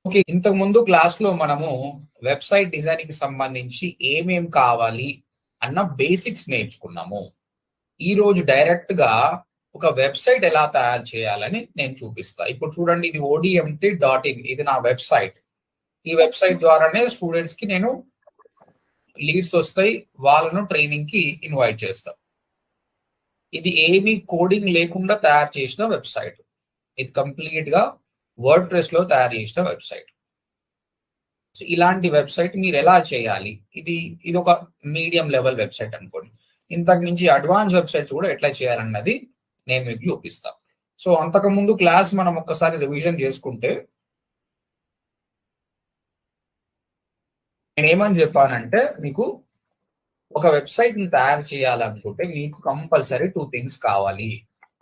Okay. ఇంతకు ముందు క్లాస్‌లో మనము వెబ్‌సైట్ డిజైనింగ్‌కి సంబంధించి ఏమేం కావాలి అన్న బేసిక్స్ నేర్చుకున్నాము. ఈరోజు డైరెక్ట్‌గా ఒక వెబ్‌సైట్ ఎలా తయారు చేయాలని నేను చూపిస్తా. ఇప్పుడు చూడండి, ఇది odmt.in, ఇది నా వెబ్‌సైట్. ఈ వెబ్‌సైట్ ద్వారానే స్టూడెంట్స్‌కి నేను లీడ్స్ వస్తాయి. వాళ్ళను ట్రైనింగ్‌కి ఇన్వైట్ చేస్తా. ఇది ఏమీ కోడింగ్ లేకుండా తయారు చేసిన వెబ్‌సైట్. ఇది కంప్లీట్‌గా వర్డ్‌ప్రెస్‌లో తయారు చేసిన వెబ్‌సైట్. సో ఇలాంటి వెబ్‌సైట్ మీరు ఎలా చేయాలి? ఇది ఒక మీడియం లెవెల్ వెబ్‌సైట్ అనుకోండి. ఇంతకు మించి అడ్వాన్స్ వెబ్‌సైట్స్ కూడా ఎట్లా చేయాలన్నది నేను మీకు చూపిస్తా. సో అంతకుముందు క్లాస్ మనం ఒక్కసారి రివిజన్ చేసుకుంటే, నేనేమని చెప్పానంటే, మీకు ఒక వెబ్‌సైట్ ని తయారు చేయాలనుకుంటే మీకు కంపల్సరీ 2 థింగ్స్ కావాలి.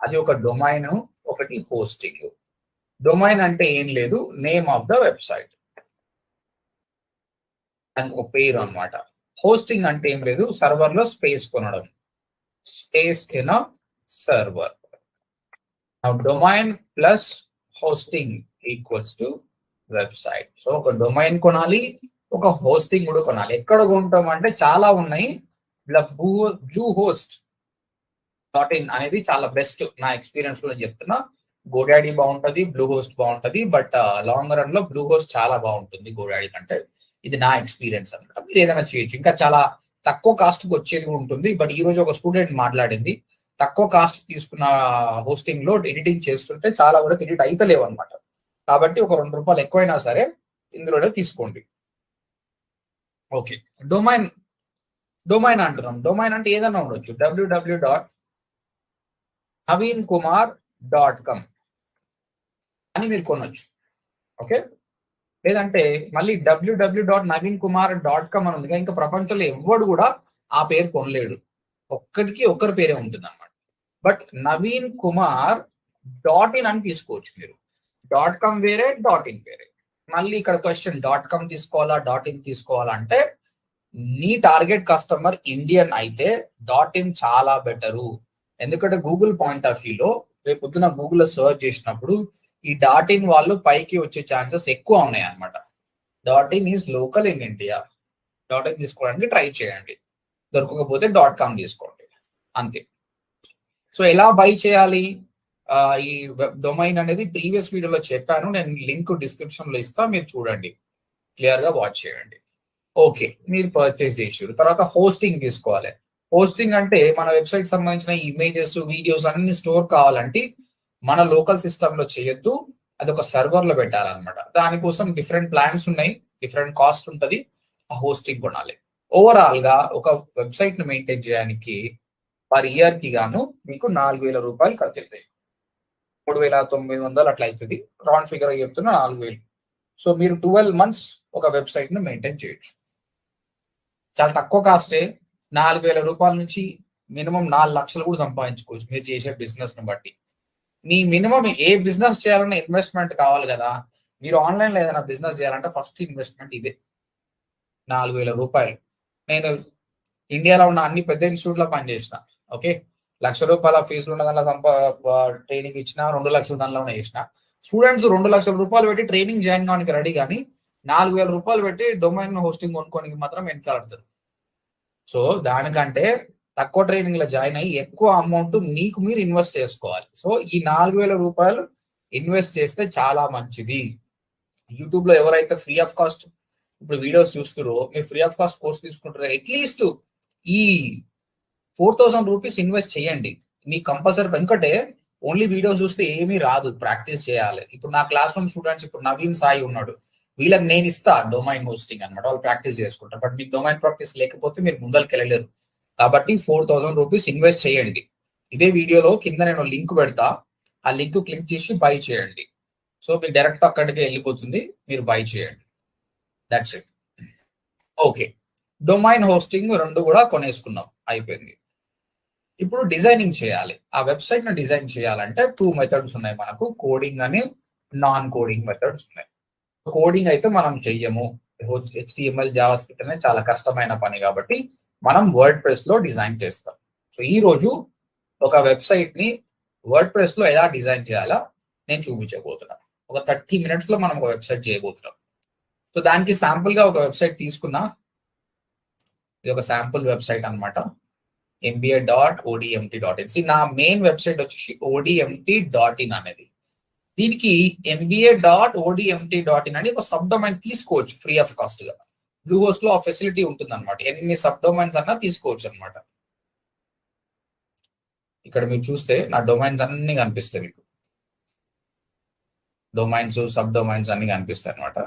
అది ఒక డొమైన్, ఒకటి హోస్టింగ్. డొమైన్ అంటే ఏం లేదు, నేమ్ ఆఫ్ ద వెబ్‌సైట్, దానికి ఒక పేరు అన్నమాట. హోస్టింగ్ అంటే ఏం లేదు, సర్వర్ లో స్పేస్ కొనడం, space in a server. Domain plus hosting equals to website. So ఒక డొమైన్ కొనాలి, ఒక హోస్టింగ్ కూడా కొనాలి. ఎక్కడ కొంటాం అంటే చాలా ఉన్నాయి. బ్లూ హోస్ట్ .in అనేది చాలా బెస్ట్, నా ఎక్స్పీరియన్స్ లో చెప్తున్నా. గోడాడీ బాగుంటది, బ్లూ హోస్ట్ బాగుంటది, బట్ లాంగ్ రన్ లో బ్లూ హోస్ట్ చాలా బాగుంటుంది గోడాడీ కంటే. ఇది నా ఎక్స్పీరియన్స్ అనమాట. మీరు ఏదైనా చేయొచ్చు, ఇంకా చాలా తక్కువ కాస్ట్ కి వచ్చేది ఉంటుంది. బట్ ఈ రోజు ఒక స్టూడెంట్ మాట్లాడింది, తక్కువ కాస్ట్ తీసుకున్న హోస్టింగ్ లో ఎడిటింగ్ చేస్తుంటే చాలా వరకు ఎడిట్ అయితలేవు అనమాట. కాబట్టి ఒక ₹2 ఎక్కువైనా సరే ఇందులోనే తీసుకోండి. ఓకే. డొమైన్ అంటున్నాం. డొమైన్ అంటే ఏదైనా ఉండొచ్చు. www.naveenkumar.com అని మీరు కొనొచ్చు. ఓకే. లేదంటే మళ్ళీ www.naveenkumar.com అని ఉంది. ఇంకా ప్రపంచంలో ఎవ్వడు కూడా ఆ పేరు కొనలేడు. ఒక్కరి పేరే ఉంటుంది అనమాట. బట్ నవీన్ కుమార్ .in అని తీసుకోవచ్చు మీరు. .com వేరే, .in వేరే. మళ్ళీ ఇక్కడ క్వశ్చన్, .com తీసుకోవాలా, .in తీసుకోవాలా అంటే, నీ టార్గెట్ కస్టమర్ ఇండియన్ అయితే .in చాలా బెటరు. ఎందుకంటే గూగుల్ పాయింట్ ఆఫ్ వ్యూలో రేపు పొద్దున గూగుల్లో సర్చ్ చేసినప్పుడు ఈ .in వాళ్ళు పైకి వచ్చే ఛాన్సెస్ ఎక్కువ ఉన్నాయి అనమాట. .in is local in India. .in తీసుకోవడానికి ట్రై చేయండి. దొరకకపోతే .com తీసుకోండి, అంతే. సో ఎలా బై చేయాలి? ఈ డొమైన్ అనేది ప్రీవియస్ వీడియోలో చెప్పాను, నేను లింక్ డిస్క్రిప్షన్ లో ఇస్తా, మీరు చూడండి, క్లియర్ గా వాచ్ చేయండి. ఓకే, మీరు పర్చేస్ చేసారు. తర్వాత హోస్టింగ్ తీసుకోవాలి. హోస్టింగ్ అంటే మన వెబ్సైట్ సంబంధించిన ఇమేజెస్, వీడియోస్ అన్ని స్టోర్ కావాలంటే మన లోకల్ సిస్టమ్ లో చేయొద్దు, అది ఒక సర్వర్ లో పెట్టాలన్నమాట. దానికోసం డిఫరెంట్ ప్లాన్స్ ఉన్నాయి, డిఫరెంట్ కాస్ట్ ఉంటుంది. ఆ హోస్టింగ్ కొనాలి. ఓవరాల్ గా ఒక వెబ్సైట్ ను మెయింటైన్ చేయడానికి పర్ ఇయర్ కి గాను మీకు ₹4,000 ఖర్చు అవుతాయి. 3,900 అట్లా అవుతుంది. రౌండ్ ఫిగర్ చెప్తున్నా, 4,000. సో మీరు 12 months ఒక వెబ్సైట్ ను మెయింటైన్ చేయొచ్చు. చాలా తక్కువ కాస్టే. ₹4,000 నుంచి మినిమం 4 లక్షలు కూడా సంపాదించుకోవచ్చు మీరు చేసే బిజినెస్ ను బట్టి. మీ మినిమం ఏ బిజినెస్ చేయాలన్నా ఇన్వెస్ట్మెంట్ కావాలి కదా. మీరు ఆన్లైన్ లో ఏదైనా బిజినెస్ చేయాలంటే ఫస్ట్ ఇన్వెస్ట్మెంట్ ఇదే, ₹4,000. నేను ఇండియాలో ఉన్న అన్ని పెద్ద ఇన్స్టిట్యూట్ లో పనిచేసిన. ఓకే, ₹1,00,000 ఫీజులు ఉన్న దానిలో ట్రైనింగ్ ఇచ్చిన, 2 లక్షలు దానిలోనే చేసిన. స్టూడెంట్స్ ₹2,00,000 పెట్టి ట్రైనింగ్ జాయిన్ కావడానికి రెడీ, కానీ ₹4,000 పెట్టి డొమైన్ హోస్టింగ్ కొనుక్కోనికి మాత్రం వెనకాడతారు. సో దానికంటే తక్కువ ట్రైనింగ్ లో జాయిన్ అయ్యి ఎక్కువ అమౌంట్ మీకు మీరు ఇన్వెస్ట్ చేసుకోవాలి. సో ఈ ₹4,000 ఇన్వెస్ట్ చేస్తే చాలా మంచిది. యూట్యూబ్ లో ఎవరైతే ఫ్రీ ఆఫ్ కాస్ట్ ఇప్పుడు వీడియోస్ చూస్తారో, మీరు ఫ్రీ ఆఫ్ కాస్ట్ కోర్స్ తీసుకుంటారో, అట్లీస్ట్ ఈ ₹4,000 ఇన్వెస్ట్ చేయండి. మీకు కంపల్సరీ, ఎందుకంటే ఓన్లీ వీడియోస్ చూస్తే ఏమీ రాదు, ప్రాక్టీస్ చేయాలి. ఇప్పుడు నా క్లాస్ రూమ్ స్టూడెంట్స్, ఇప్పుడు నవీన్ సాయి ఉన్నాడు, వీళ్ళకి నేను ఇస్తా డొమైన్ హోస్టింగ్ అనమాట, వాళ్ళు ప్రాక్టీస్ చేసుకుంటారు. బట్ మీకు డొమైన్ ప్రాక్టీస్ లేకపోతే మీరు ముందరికి వెళ్ళలేరు. కాబట్టి ₹4,000 ఇన్వెస్ట్ చేయండి. ఇదే వీడియోలో కింద నేను లింక్ పెడతా, ఆ లింక్ క్లిక్ చేసి బై చేయండి. సో మీరు డైరెక్ట్ అక్కడికి వెళ్ళిపోతుంది, మీరు బై చేయండి. That's it. Okay, domain hosting 2 కూడా కొనేసుకున్నాం, అయిపోయింది. ఇప్పుడు డిజైనింగ్ చేయాలి. ఆ వెబ్సైట్ ను డిజైన్ చేయాలంటే 2 మెథడ్స్ ఉన్నాయి మనకు, కోడింగ్ అని, నాన్ కోడింగ్ మెథడ్స్ ఉన్నాయి. కోడింగ్ అయితే మనం చెయ్యము, HTML జావాస్క్రిప్ట్ అనేది చాలా కష్టమైన పని, కాబట్టి మనం వర్డ్ ప్రెస్ లో డిజైన్ చేస్తాం. సో ఈ రోజు ఒక వెబ్సైట్ ని వర్డ్ ప్రెస్ లో ఎలా డిజైన్ చేయాలో నేను చూపించబోతున్నాను. ఒక 30 minutes లో మనం ఒక వెబ్సైట్ చేయబోతున్నాం. సో దానికి శాంపుల్ గా ఒక వెబ్సైట్ తీసుకున్నా. ఇది ఒక శాంపుల్ వెబ్సైట్ అన్నమాట. mba.odmt.in. నా మెయిన్ వెబ్సైట్ వచ్చేసి odmt.in అనేది. దీనికి mba.odmt.in అని ఒక సబ్ డొమైన్ తీసుకోవచ్చు ఫ్రీ ఆఫ్ కాస్ట్ గా. బ్లూ హోస్ట్ లో ఆ ఫెసిలిటీ ఉంటుంది అనమాట. ఎన్ని సబ్ డొమైన్స్ అన్నా తీసుకోవచ్చు అనమాట. ఇక్కడ మీరు చూస్తే నా డొమైన్స్ అన్ని కనిపిస్తాయి మీకు. డొమైన్స్, సబ్ డొమైన్స్ అన్ని కనిపిస్తాయి అనమాట.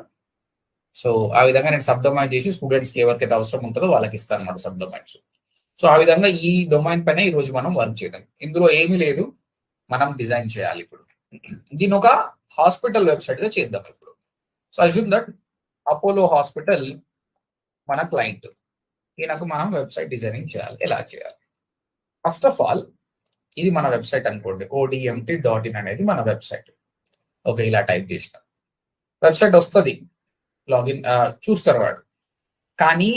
సో ఆ విధంగా నేను సబ్ డొమైన్ చేసి స్టూడెంట్స్ కి ఎవరికైతే అవసరం ఉంటుందో వాళ్ళకి ఇస్తాను అనమాట సబ్ డొమైన్స్. సో ఆ విధంగా ఈ డొమైన్ పైన ఈ రోజు మనం వర్క్ చేద్దాం. ఇందులో ఏమీ లేదు, మనం డిజైన్ చేయాలి ఇప్పుడు. దీని ఒక హాస్పిటల్ వెబ్సైట్ గా చేద్దాం ఇప్పుడు. So assume that Apollo hospital మన క్లయింట్. దీనికి మనం వెబ్సైట్ డిజైనింగ్ చేయాలి. ఎలా చేయాలి? ఫస్ట్ ఆఫ్ ఆల్ ఇది మన వెబ్సైట్ అనుకోండి. odmt.in అనేది మన వెబ్సైట్. ఓకే, ఇలా టైప్ చేసిన వెబ్సైట్ వస్తుంది. లాగిన్ చూస్తారు వాడు. కానీ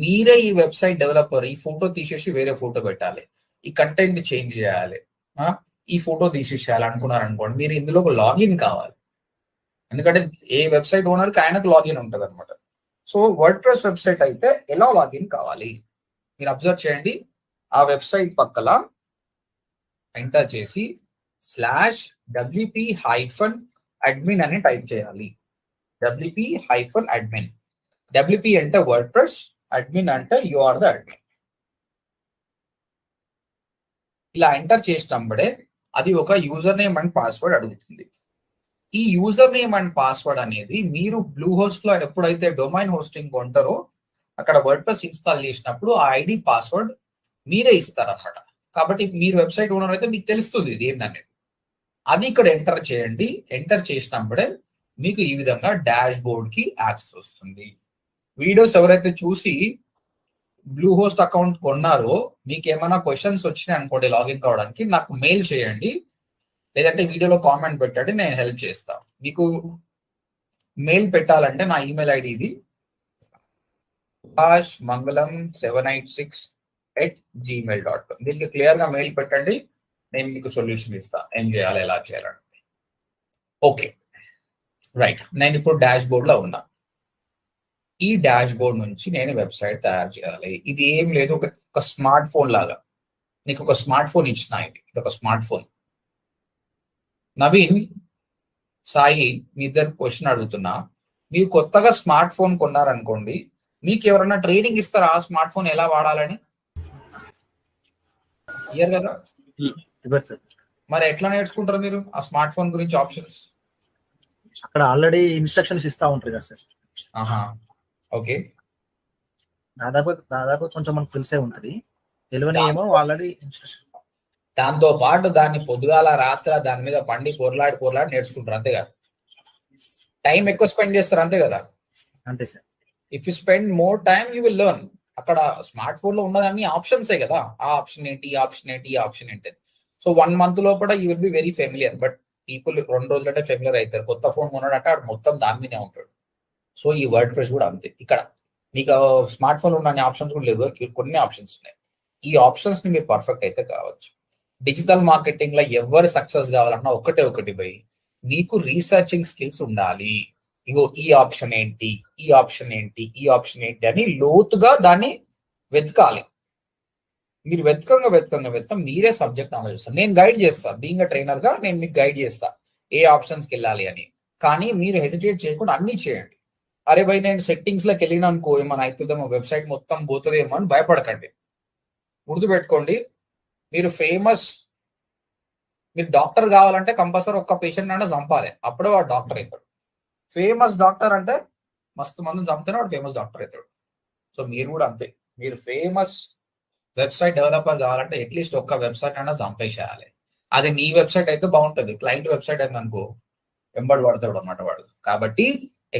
మీరే ఈ వెబ్సైట్ డెవలపర్ ఈ ఫోటో తీసేసి వేరే ఫోటో పెట్టాలి, ఈ కంటెంట్ చేంజ్ చేయాలి, ఈ ఫోటో తీసేసేయాలి అనుకున్నారు అనుకోండి, మీరు ఇందులో ఒక లాగిన్ కావాలి. ఎందుకంటే ఏ వెబ్సైట్ ఓనర్కి ఆయనకు లాగిన్ ఉంటుంది అనమాట. సో వర్డ్ ప్రెస్ వెబ్సైట్ అయితే ఎలా లాగిన్ కావాలి మీరు అబ్జర్వ్ చేయండి. ఆ వెబ్సైట్ పక్కల ఎంటర్ చేసి /wp-admin అని టైప్ చేయాలి. wp-admin. WP అంటే వర్డ్ ప్రెస్, అడ్మిన్ అంటే యు ఆర్ ద అడ్మిన్. ఇలా ఎంటర్ చేసినప్పుడే అది ఒక యూజర్ నేమ్ అండ్ పాస్వర్డ్ అడుగుతుంది. ఈ యూజర్ నేమ్ అండ్ పాస్వర్డ్ అనేది మీరు బ్లూ హోస్ట్ లో ఎప్పుడైతే డొమైన్ హోస్టింగ్ కొంటారో అక్కడ వర్డ్ ప్రెస్ ఇన్స్టాల్ చేసినప్పుడు ఆ ఐడి పాస్వర్డ్ మీరే ఇస్తారన్నమాట. కాబట్టి మీరు వెబ్సైట్ ఓనర్ అయితే మీకు తెలుస్తుంది ఇది ఏందనేది. అది ఇక్కడ ఎంటర్ చేయండి. ఎంటర్ చేసినప్పుడే మీకు ఈ విధంగా డాష్ బోర్డ్ కి యాక్సెస్ వస్తుంది. వీడియోస్ ఎవరైతే చూసి బ్లూ హోస్ట్ అకౌంట్ కొన్నారో మీకు ఏమైనా క్వశ్చన్స్ వచ్చినాయి అనుకోండి లాగిన్ కావడానికి, నాకు మెయిల్ చేయండి, లేదంటే వీడియోలో కామెంట్ పెట్టండి, నేను హెల్ప్ చేస్తాను. మీకు మెయిల్ పెట్టాలంటే నా ఈమెయిల్ ఐడి ఇది mangalam786@gmail.com. దీనికి క్లియర్ గా మెయిల్ పెట్టండి, నేను మీకు సొల్యూషన్ ఇస్తా ఏం చేయాలి, ఎలా చేయాలంటే. ఓకే రైట్, నేను ఇప్పుడు డాష్ బోర్డ్ లో ఉన్నా. ఈ డాష్ బోర్డ్ నుంచి నేను వెబ్సైట్ తయారు చేయాలి. ఇది ఏం లేదు, ఒక స్మార్ట్ ఫోన్ లాగా. నీకు ఒక స్మార్ట్ ఫోన్ ఇచ్చిన, ఇది ఒక స్మార్ట్ ఫోన్. నవీన్, సాయి, మీ ఇద్దరు క్వశ్చన్ అడుగుతున్నా. మీరు కొత్తగా స్మార్ట్ ఫోన్ కొన్నారనుకోండి, మీకు ఎవరైనా ట్రైనింగ్ ఇస్తారా ఆ స్మార్ట్ ఫోన్ ఎలా వాడాలని? ఇయర్ కదా, మరి ఎట్లా నేర్చుకుంటారు మీరు ఆ స్మార్ట్ ఫోన్ గురించి ఆప్షన్స్? అక్కడ ఆల్రెడీ ఇన్స్ట్రక్షన్స్ ఇస్తా ఉంటారు కదా సార్. ఓకే, దాదాపు కొంచెం మనకు తెలిసే ఉంటది, తెలియని ఏమో ఆల్రెడీ ఇన్స్ట్రక్షన్. దాంతో పాటు దాన్ని పొద్దుగాల రాత్ర దాని మీద పండి పొరలాడి నేర్చుకుంటారు, అంతే కదా? టైం ఎక్కువ స్పెండ్ చేస్తారు, అంతే కదా? అంతే sir. If you spend more time you will learn. అక్కడ స్మార్ట్ ఫోన్ లో ఉన్నదాన్ని ఆప్షన్సే కదా, ఆ ఆప్షన్ ఏంటి, ఈ ఆప్షన్ ఏంటి, ఈ ఆప్షన్ ఏంటి. సో 1 month లోపల you will be very familiar. But people 2 రోజులంటే ఫెమిలియర్ అవుతారు. కొత్త ఫోన్ కొన్నాడంటే ఆడు మొత్తం దాని మీదే ఉంటాడు. సో ఈ వర్డ్ ప్రెస్ కూడా అంతే. ఇక్కడ మీకు స్మార్ట్ ఫోన్ ఉన్న ఆప్షన్స్ కూడా లేవు, కొన్ని ఆప్షన్స్ ఉన్నాయి. ఈ ఆప్షన్స్ ని మీరు పర్ఫెక్ట్ అయితే కావచ్చు. డిజిటల్ మార్కెటింగ్ లో ఎవరు సక్సెస్ కావాలన్నా ఒకటి పోయి మీకు రీసెర్చింగ్ స్కిల్స్ ఉండాలి. ఇగో ఈ ఆప్షన్ ఏంటి, ఈ ఆప్షన్ ఏంటి, ఈ ఆప్షన్ ఏంటి అని లోతుగా దాన్ని వెతకాలి. మీరు వెతకంగా మీరే సబ్జెక్ట్ నాలెడ్జ్ చేస్తారు. నేను గైడ్ చేస్తా, బీయింగ్ ట్రైనర్ గా నేను మీకు గైడ్ చేస్తా ఏ ఆప్షన్స్కి వెళ్ళాలి అని. కానీ మీరు హెసిటేట్ చేయకుండా అన్ని చేయండి. అరే భయ్ నేను సెట్టింగ్స్ లోకి వెళ్ళినా అనుకో ఏమైనా అవుతుందేమో, వెబ్సైట్ మొత్తం పోతుందేమో అని భయపడకండి. గుర్తుపెట్టుకోండి, మీరు డాక్టర్ కావాలంటే కంపల్సరీ ఒక్క పేషెంట్ అయినా చంపాలి, అప్పుడే వాడు డాక్టర్ అవుతాడు. ఫేమస్ డాక్టర్ అంటే మస్తు మందిని చంపితేనే వాడు ఫేమస్ డాక్టర్ అవుతాడు. సో మీరు కూడా అంతే, మీరు ఫేమస్ వెబ్సైట్ డెవలపర్ కావాలంటే అట్లీస్ట్ ఒక్క వెబ్సైట్ అయినా చంపేసేయాలి. అది నీ వెబ్సైట్ అయితే బాగుంటుంది, క్లయింట్ వెబ్సైట్ అయితే అనుకో వెంబడి పడతాడు అన్నమాట వాడు. కాబట్టి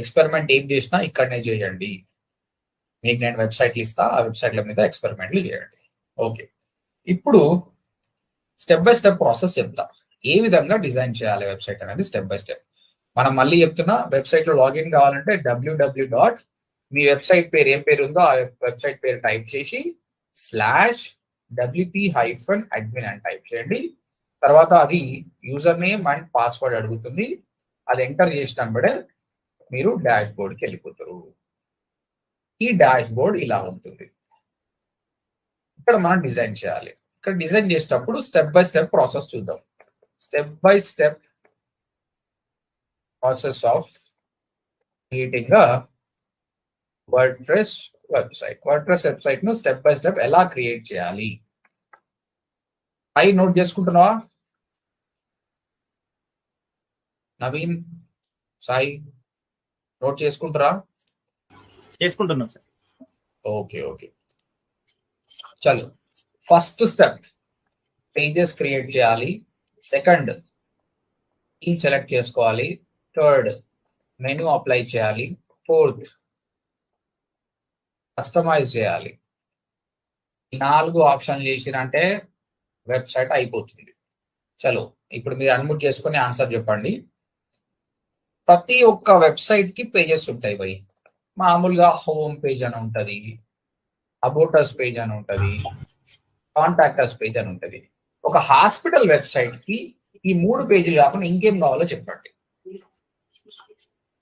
ఎక్స్పెరిమెంట్ ఏం చేసినా ఇక్కడనే చేయండి. మీకు నేను వెబ్సైట్లు ఇస్తా, ఆ వెబ్సైట్ల మీద ఎక్స్పెరిమెంట్లు చేయండి. ఓకే, ఇప్పుడు స్టెప్ బై స్టెప్ ప్రాసెస్ చెప్తా, ఏ విధంగా డిజైన్ చేయాలి వెబ్సైట్ అనేది స్టెప్ బై స్టెప్. మనం మళ్ళీ చెప్తున్నా, వెబ్సైట్ లో లాగిన్ కావాలంటే www. మీ వెబ్సైట్ పేరు ఏం పేరు ఉందో ఆ వెబ్సైట్ పేరు టైప్ చేసి /wp-admin అని టైప్ చేయండి. తర్వాత అది యూజర్ నేమ్ అండ్ పాస్వర్డ్ అడుగుతుంది. అది ఎంటర్ చేసినప్పుడే మీరు డాష్ బోర్డ్కి వెళ్ళిపోతారు. ఈ డాష్ బోర్డ్ ఇలా ఉంటుంది. ఇక్కడ మనం డిజైన్ చేయాలి. ఇక్కడ డిజైన్ చేసేటప్పుడు స్టెప్ బై స్టెప్ ప్రాసెస్ చూద్దాం. Step by step process of creating WordPress website. WordPress website ను స్టెప్ బై స్టెప్ ఎలా క్రియేట్ చేయాలి నోట్ చేసుకుంటున్నావా నవీన్, సాయి? నోట్ చేసుకుంటారా? చేసుకుంటున్నాం సార్. ఓకే ఓకే, చలో. ఫస్ట్ స్టెప్ పేజెస్ క్రియేట్ చేయాలి. సెకండ్ థీమ్ సెలెక్ట్ చేసుకోవాలి. థర్డ్ మెనూ అప్లై చేయాలి. ఫోర్త్ కస్టమైజ్ చేయాలి. 4 ఆప్షన్లు చేసిరంటే వెబ్సైట్ అయిపోతుంది. చలో ఇప్పుడు మీరు అన్మ్యూట్ చేసుకుని ఆన్సర్ చెప్పండి. ప్రతి ఒక్క వెబ్సైట్ కి పేజెస్ ఉంటాయి భయ్. మామూలుగా హోమ్ పేజ్ అని ఉంటది, అబౌటస్ పేజ్ అని ఉంటది, కాంటాక్టర్స్ పేజ్ అని ఉంటది. ఒక హాస్పిటల్ వెబ్సైట్ కి ఈ 3 పేజీలు కాకుండా ఇంకేం కావాలో చెప్పండి.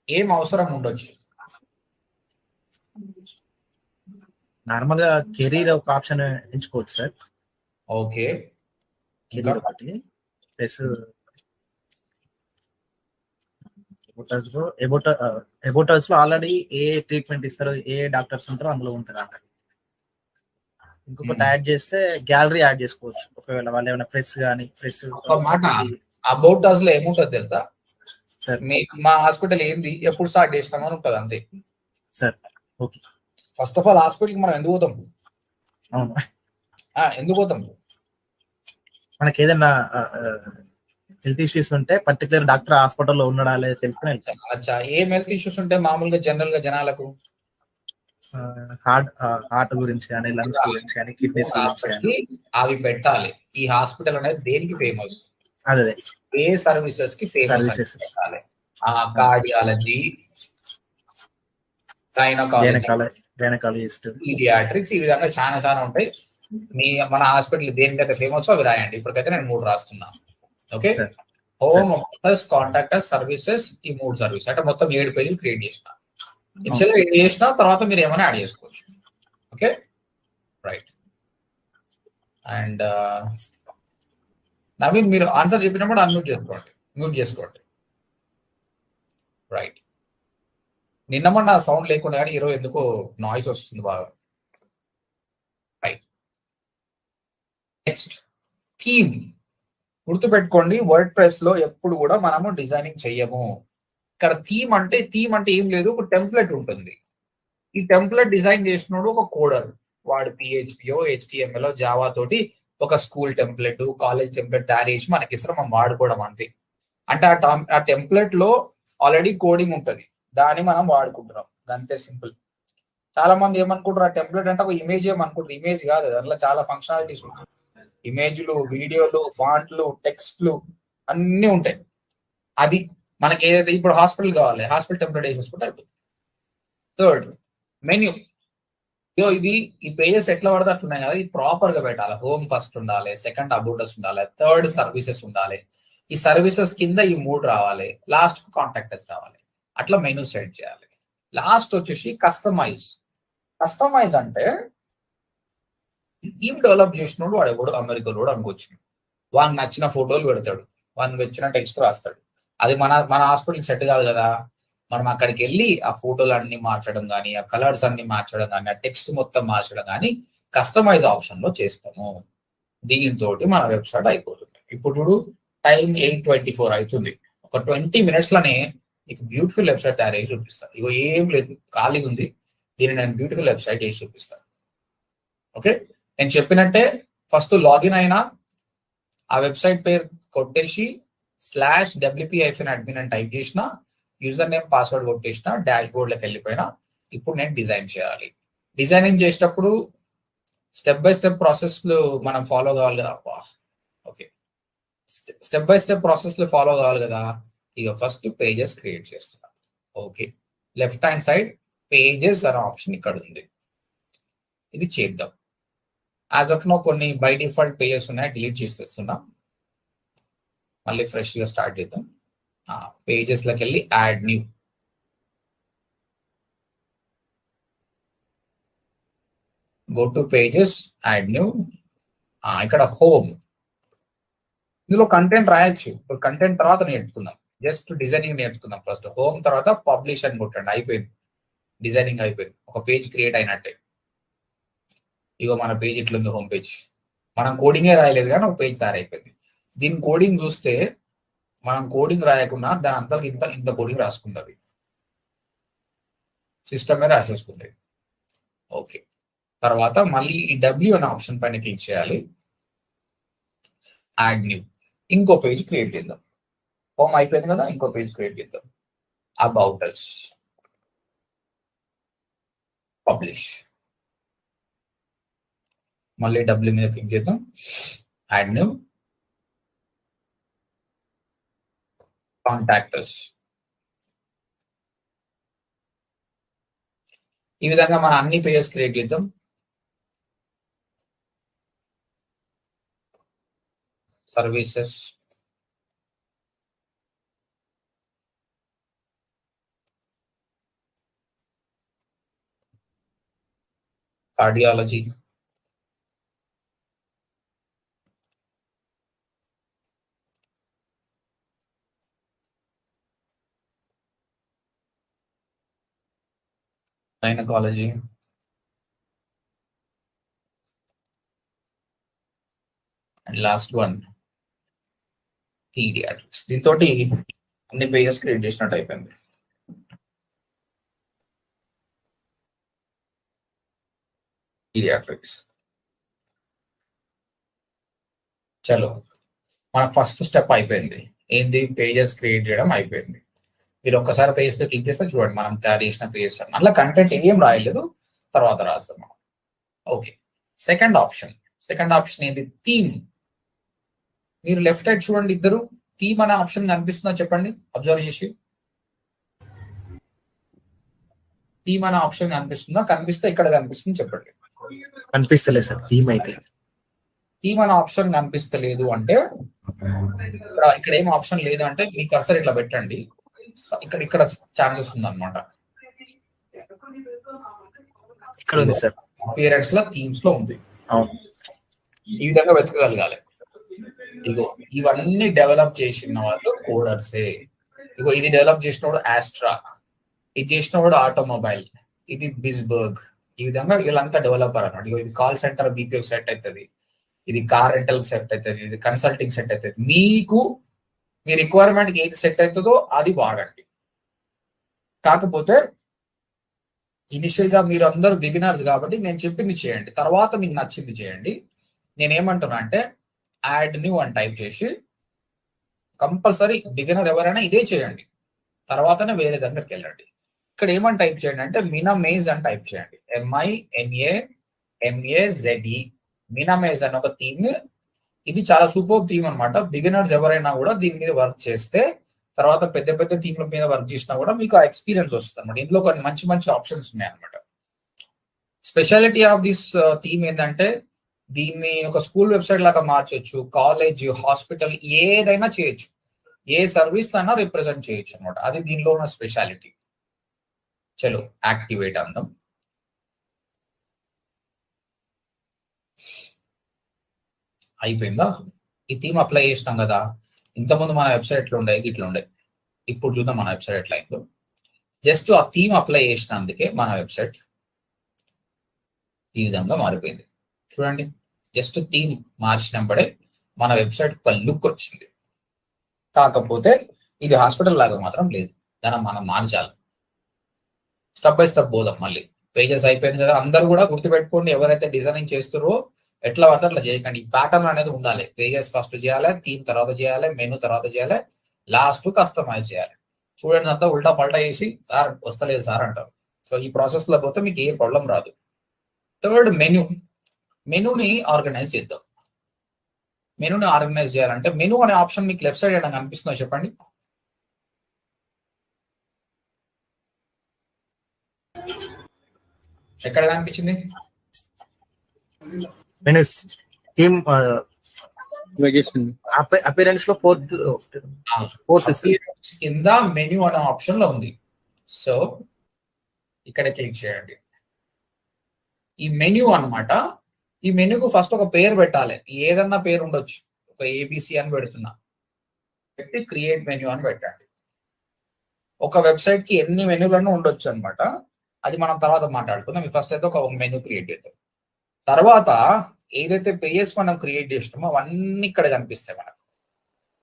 ఏం అవసరం ఉండొచ్చు? నార్మల్ గా కెరీర్ ఒక ఆప్షన్ ఎంచుకోవచ్చు సార్. ఓకే, కెరీర్ ఒకటి ప్లస్ ఎబోటర్స్ లో ఆల్రెడీ ఏ ట్రీట్మెంట్ ఇస్తారో, ఏ డాక్టర్స్ ఉంటారో అందులో ఉంటుంది ఆల్రెడీ. ఇంకొకటి యాడ్ చేస్తే గ్యాలరీ యాడ్ చేసుకోవచ్చు. ఒకవేళ వాళ్ళు ఏమైనా ప్రెస్ కానీ ఒక మాట, అబౌటస్ లో ఏముంటుంది తెలుసా సార్? మా హాస్పిటల్ ఏంది, ఎప్పుడు స్టార్ట్ చేస్తామని ఉంటుంది అంతే sir. Okay, first of all హాస్పిటల్కి మనం ఎందుకు పోతాం? అవును, ఎందుకు పోతాం? మనకి ఏదైనా హెల్త్ ఇష్యూస్ ఉంటే పర్టికులర్ డాక్టర్ హాస్పిటల్లో ఉన్నాడా లేదా తెలుసుకుని వెళ్తాం. అచ్చా, ఏం హెల్త్ ఇష్యూస్ ఉంటే మామూలుగా జనరల్ గా జనాలకు? హార్ట్ గురించి కానీ, లంగ్స్ గురించి కానీ, కిడ్నీస్ గురించి కానీ అవి పెట్టాలి. ఈ హాస్పిటల్ అనేది దేనికి ఫేమస్? అదే ఏ సర్వీసెస్ కి ఫేమస్ పెట్టాలి. కార్డియాలజీ, గైనకాలజిస్ట్, పీడియాట్రిక్స్, ఈ విధంగా చాలా చాలా ఉంటాయి. మన హాస్పిటల్ దేనికైతే ఫేమస్ అవి రాయండి. ఇప్పటికైతే నేను 3 రాస్తున్నాను. Okay, home, plus contractors, services, ఈ 3 సర్వీస్ అంటే మొత్తం 7 పేజీలు క్రియేట్ చేసిన. ఇనిషియల్గా 7 చేసిన తర్వాత మీరు ఏమైనా యాడ్ చేసుకోవచ్చు. Okay, right. అండ్ నవీన్, మీరు ఆన్సర్ చెప్పినప్పుడు మ్యూట్ చేసుకోండి. రైట్. నిన్న మొన్న సౌండ్ లేకుండా కానీ ఈరోజు ఎందుకో నాయిస్ వస్తుంది బాగా. రైట్. Next theme. గుర్తుపెట్టుకోండి, వర్డ్ ప్రెస్ లో ఎప్పుడు కూడా మనము డిజైనింగ్ చెయ్యము. ఇక్కడ థీమ్ అంటే ఏం లేదు, ఒక టెంప్లెట్ ఉంటుంది. ఈ టెంప్లెట్ డిజైన్ చేసినోడు ఒక కోడర్. వాడు PHPO, HTML, జావా తోటి ఒక స్కూల్ టెంప్లెట్, కాలేజ్ టెంప్లెట్ తయారు చేసి మనకి ఇస్తారు, మనం వాడుకోవడం అంతే. అంటే ఆ టెంప్లెట్ లో ఆల్రెడీ కోడింగ్ ఉంటుంది, దాన్ని మనం వాడుకుంటున్నాం, అంతే సింపుల్. చాలా మంది ఏమనుకుంటారు, ఆ టెంప్లెట్ అంటే ఒక ఇమేజ్ ఏమనుకుంటారు. ఇమేజ్ కాదు, దాంట్లో చాలా ఫంక్షనాలిటీస్ ఉంటాయి. ఇమేజ్లు, వీడియోలు, ఫాంట్లు, టెక్స్ట్లు అన్నీ ఉంటాయి. అది మనకి ఏదైతే ఇప్పుడు హాస్పిటల్ కావాలి, హాస్పిటల్ టెంప్లెట్ వేసేసుకుంటే అయిపోతుంది. Third menu. ఇది ఈ పేజెస్ ఎట్లా పడితే అట్లున్నాయి కదా, ఇది ప్రాపర్ గా పెట్టాలి. హోమ్ ఫస్ట్ ఉండాలి, సెకండ్ అబౌటస్ ఉండాలి, థర్డ్ సర్వీసెస్ ఉండాలి. ఈ సర్వీసెస్ కింద ఈ 3 రావాలి, లాస్ట్ కు కాంటాక్టర్స్ రావాలి. అట్లా మెనూ సెట్ చేయాలి. లాస్ట్ వచ్చేసి కస్టమైజ్. కస్టమైజ్ అంటే థీమ్ డెవలప్ చేసినోడు వాడు ఎవడు అమెరికాలో కూడా అనుకోవచ్చు. వానికి నచ్చిన ఫోటోలు పెడతాడు, వానికి వచ్చిన టెక్స్ట్ రాస్తాడు. అది మన హాస్పిటల్ సెట్ కాదు కదా. మనం అక్కడికి వెళ్ళి ఆ ఫోటోలు అన్ని మార్చడం కానీ, ఆ కలర్స్ అన్ని మార్చడం కానీ, ఆ టెక్స్ట్ మొత్తం మార్చడం కానీ కస్టమైజ్ ఆప్షన్ లో చేస్తాము. దీంతో మన వెబ్సైట్ అయిపోతుంది. ఇప్పుడు చూడు, టైం 8:24 అవుతుంది. ఒక 20 minutes లోనే నీకు బ్యూటిఫుల్ వెబ్సైట్ తయారు చేసి చూపిస్తాను. ఇగో ఏం లేదు, ఖాళీగా ఉంది, దీన్ని నేను బ్యూటిఫుల్ వెబ్సైట్ చేసి చూపిస్తాను. ఓకే, నేను చెప్పినట్టే ఫస్ట్ లాగిన్ అయినా ఆ వెబ్సైట్ పేరు కొట్టేసి /wp-admin అని టైప్ చేసిన, యూజర్ నేమ్ పాస్వర్డ్ కొట్టేసిన, డాష్ బోర్డ్లోకి వెళ్ళిపోయినా. ఇప్పుడు నేను డిజైన్ చేయాలి. డిజైనింగ్ చేసేటప్పుడు స్టెప్ బై స్టెప్ ప్రాసెస్ మనం ఫాలో కావాలి కదా. Okay, step by step process లో ఫాలో కావాలి కదా. ఇక ఫస్ట్ పేజెస్ క్రియేట్ చేస్తున్నా. Okay, left hand side pages అనే ఆప్షన్ ఇక్కడ ఉంది, ఇది చేద్దాం. యాజ్ ఆఫ్ నో కొన్ని బై డిఫాల్ట్ పేజెస్ ఉన్నాయి, డిలీట్ చేసేస్తున్నా. మళ్ళీ ఫ్రెష్ గా స్టార్ట్ చేద్దాం. పేజెస్ లోకి వెళ్ళి add new. Go to pages, add new. ఇక్కడ హోమ్, ఇందులో కంటెంట్ రాయొచ్చు. ఇప్పుడు కంటెంట్ తర్వాత నేర్చుకుందాం. జస్ట్ డిజైనింగ్ నేర్చుకుందాం ఫస్ట్. హోమ్ తర్వాత పబ్లిష్ అని కొట్టండి, అయిపోయింది. డిజైనింగ్ అయిపోయింది, ఒక పేజ్ క్రియేట్ అయినట్టే. ఇగో మన పేజ్ ఇట్లుంది, హోమ్ పేజ్. మనం కోడింగే రాయలేదు కానీ ఒక పేజ్ తయారైపోయింది. దీని కోడింగ్ చూస్తే మనం కోడింగ్ రాయకుండా దాని అంతా ఇంత ఇంత కోడింగ్ రాసుకుంటుంది, సిస్టమే రాసేసుకుంది. ఓకే, తర్వాత మళ్ళీ ఈ డబ్ల్యూ అనే ఆప్షన్ పైన క్లిక్ చేయాలి, యాడ్ న్యూ. ఇంకో పేజ్ క్రియేట్ చేద్దాం. హోమ్ అయిపోయింది కదా, ఇంకో పేజ్ క్రియేట్ చేద్దాం. About us, publish. మళ్ళీ డబ్ల్యూ మీద క్లిక్ చేద్దాం, యాడ్ న్యూ, కాంటాక్ట్ us. ఈ విధంగా మనం అన్ని పేజెస్ క్రియేట్ చేద్దాం. Services, cardiology, gynaecology, and last one paediatrics. దీంతో అన్ని పేజెస్ క్రియేట్ చేసినట్టు అయిపోయింది. పీడియాట్రిక్స్. చలో, మన ఫస్ట్ స్టెప్ అయిపోయింది. ఏంది? పేజెస్ క్రియేట్ చేయడం అయిపోయింది. మీరు ఒక్కసారి పేజ్ పై క్లిక్ చేస్తే చూడండి, మనం తయారు చేసిన పేజెస్. అందులో కంటెంట్ ఏం రాయలేదు, తర్వాత రాస్తాం మనం. ఓకే, సెకండ్ ఆప్షన్ ఏంటి? థీమ్. మీరు లెఫ్ట్ సైడ్ చూడండి, ఇద్దరు థీమ్ అనే ఆప్షన్ కనిపిస్తుందో చెప్పండి, అబ్జర్వ్ చేసి. థీమ్ అనే ఆప్షన్ కనిపిస్తుందా? కనిపిస్తే ఇక్కడ కనిపిస్తుంది చెప్పండి. కనిపిస్తలేదు సార్ థీమ్ అయితే. థీమ్ అనే ఆప్షన్ కనిపిస్తలేదు అంటే ఇక్కడ ఏం ఆప్షన్ లేదు అంటే మీ కర్సర్ ఇట్లా పెట్టండి, ఇక్కడ ఛాన్సెస్ ఉంది అనమాట. ఇక్కడ ఉంది సార్, అపియరెన్స్ లో థీమ్స్ లో ఉంది. అవును, ఈ విధంగా వెతకగలగాలి. ఇగో ఇవన్నీ డెవలప్ చేసిన వాళ్ళు కోడర్సే. ఇగో ఇది డెవలప్ చేసినవాడు ఆస్ట్రా, ఇది చేసినవాడు ఆటోమొబైల్, ఇది బిస్బర్గ్. ఈ విధంగా వీళ్ళంతా డెవలపర్ అన్నమాట. ఇగో ఇది కాల్ సెంటర్ బీపీఓ సెట్ అవుతుంది, ఇది కార్ రెంటల్ సెట్ అవుతుంది, ఇది కన్సల్టింగ్ సెట్ అవుతుంది. మీకు మీ రిక్వైర్మెంట్కి ఏది సెట్ అవుతుందో అది వాడండి. కాకపోతే ఇనిషియల్ గా మీరు అందరూ బిగినర్స్ కాబట్టి నేను చెప్పింది చేయండి, తర్వాత మీకు నచ్చింది చేయండి. నేనేమంటున్నా అంటే యాడ్ న్యూ అని టైప్ చేసి, కంపల్సరీ బిగినర్ ఎవరైనా ఇదే చేయండి, తర్వాతనే వేరే దగ్గరికి వెళ్ళండి. ఇక్కడ ఏమని టైప్ చేయండి అంటే మినమేజ్ అని టైప్ చేయండి, MINAMAZE. మినమేజ్ అని ఒక థీమ్. ఇది చాలా సూపర్ థీమ్ అనమాట. బిగినర్స్ ఎవరైనా కూడా దీని మీద వర్క్ చేస్తే, తర్వాత పెద్ద పెద్ద థీమ్ల మీద వర్క్ చేసినా కూడా మీకు ఆ ఎక్స్పీరియన్స్ వస్తుంది అనమాట. ఇందులో కొన్ని మంచి మంచి ఆప్షన్స్ ఉన్నాయి అనమాట. స్పెషాలిటీ ఆఫ్ దిస్ థీమ్ ఏంటంటే దీన్ని ఒక స్కూల్ వెబ్సైట్ లాగా మార్చొచ్చు, కాలేజ్, హాస్పిటల్, ఏదైనా చేయొచ్చు, ఏ సర్వీస్ అయినా రిప్రజెంట్ చేయొచ్చు అనమాట. అది దీనిలో ఉన్న స్పెషాలిటీ. చలో యాక్టివేట్ అందాం. అయిపోయిందా? ఈ థీమ్ అప్లై చేసినాం కదా. ఇంతకుముందు మన వెబ్సైట్ లో ఉండే ఇట్లా ఉండే, ఇప్పుడు చూద్దాం మన వెబ్సైట్ ఎట్లా అయిందో. జస్ట్ ఆ థీమ్ అప్లై చేసినందుకే మన వెబ్సైట్ ఈ విధంగా మారిపోయింది. చూడండి, జస్ట్ థీమ్ మార్చినప్పుడే మన వెబ్సైట్ ఒక లుక్ వచ్చింది. కాకపోతే ఇది హాస్పిటల్ లాగా మాత్రం లేదు, దాన్ని మనం మార్చాలి. స్టెప్ బై స్టెప్ పోదాం. మళ్ళీ పేజెస్ అయిపోయింది కదా, అందరూ కూడా గుర్తుపెట్టుకోండి, ఎవరైతే డిజైనింగ్ చేస్తారో ఎట్లా పడితే అట్లా చేయకండి. ఈ ప్యాటర్న్ అనేది ఉండాలి. పేజెస్ ఫస్ట్ చేయాలి, థీమ్ తర్వాత చేయాలి, మెనూ తర్వాత చేయాలి, లాస్ట్ కస్టమైజ్ చేయాలి. స్టూడెంట్స్ అంతా ఉల్టా పల్టా చేసి సార్ వస్తలేదు సార్ అంటారు. సో ఈ ప్రాసెస్ లో పోతే మీకు ఏ ప్రాబ్లం రాదు. థర్డ్, మెనూని ఆర్గనైజ్ చేద్దాం. మెనూని ఆర్గనైజ్ చేయాలంటే మెనూ అనే ఆప్షన్ మీకు లెఫ్ట్ సైడ్ ఏమైనా కనిపిస్తుందో చెప్పండి. ఎక్కడ కనిపించింది? మెనూస్ థీమ్ అపిరెన్స్ లో ఫోర్త్ Appearance కింద మెన్యూ అనే ఆప్షన్ లో ఉంది. సో ఇక్కడ క్లిక్ చేయండి. ఈ మెన్యూ అన్నమాట. ఈ మెన్యూకు ఫస్ట్ ఒక పేరు పెట్టాలి. ఏదన్నా పేరు ఉండొచ్చు. ఒక ఏబిసి అని పెడుతున్నా, పెట్టి క్రియేట్ మెన్యూ అని పెట్టండి. ఒక వెబ్సైట్ కి ఎన్ని మెన్యూలను ఉండొచ్చు అన్నమాట. అది మనం తర్వాత మాట్లాడుకుందాం. ఫస్ట్ అయితే ఒక మెన్యూ క్రియేట్ చేద్దాం. తర్వాత ఏదైతే పేజెస్ మనం క్రియేట్ చేసినామో అవన్నీ ఇక్కడ కనిపిస్తాయి మనకు.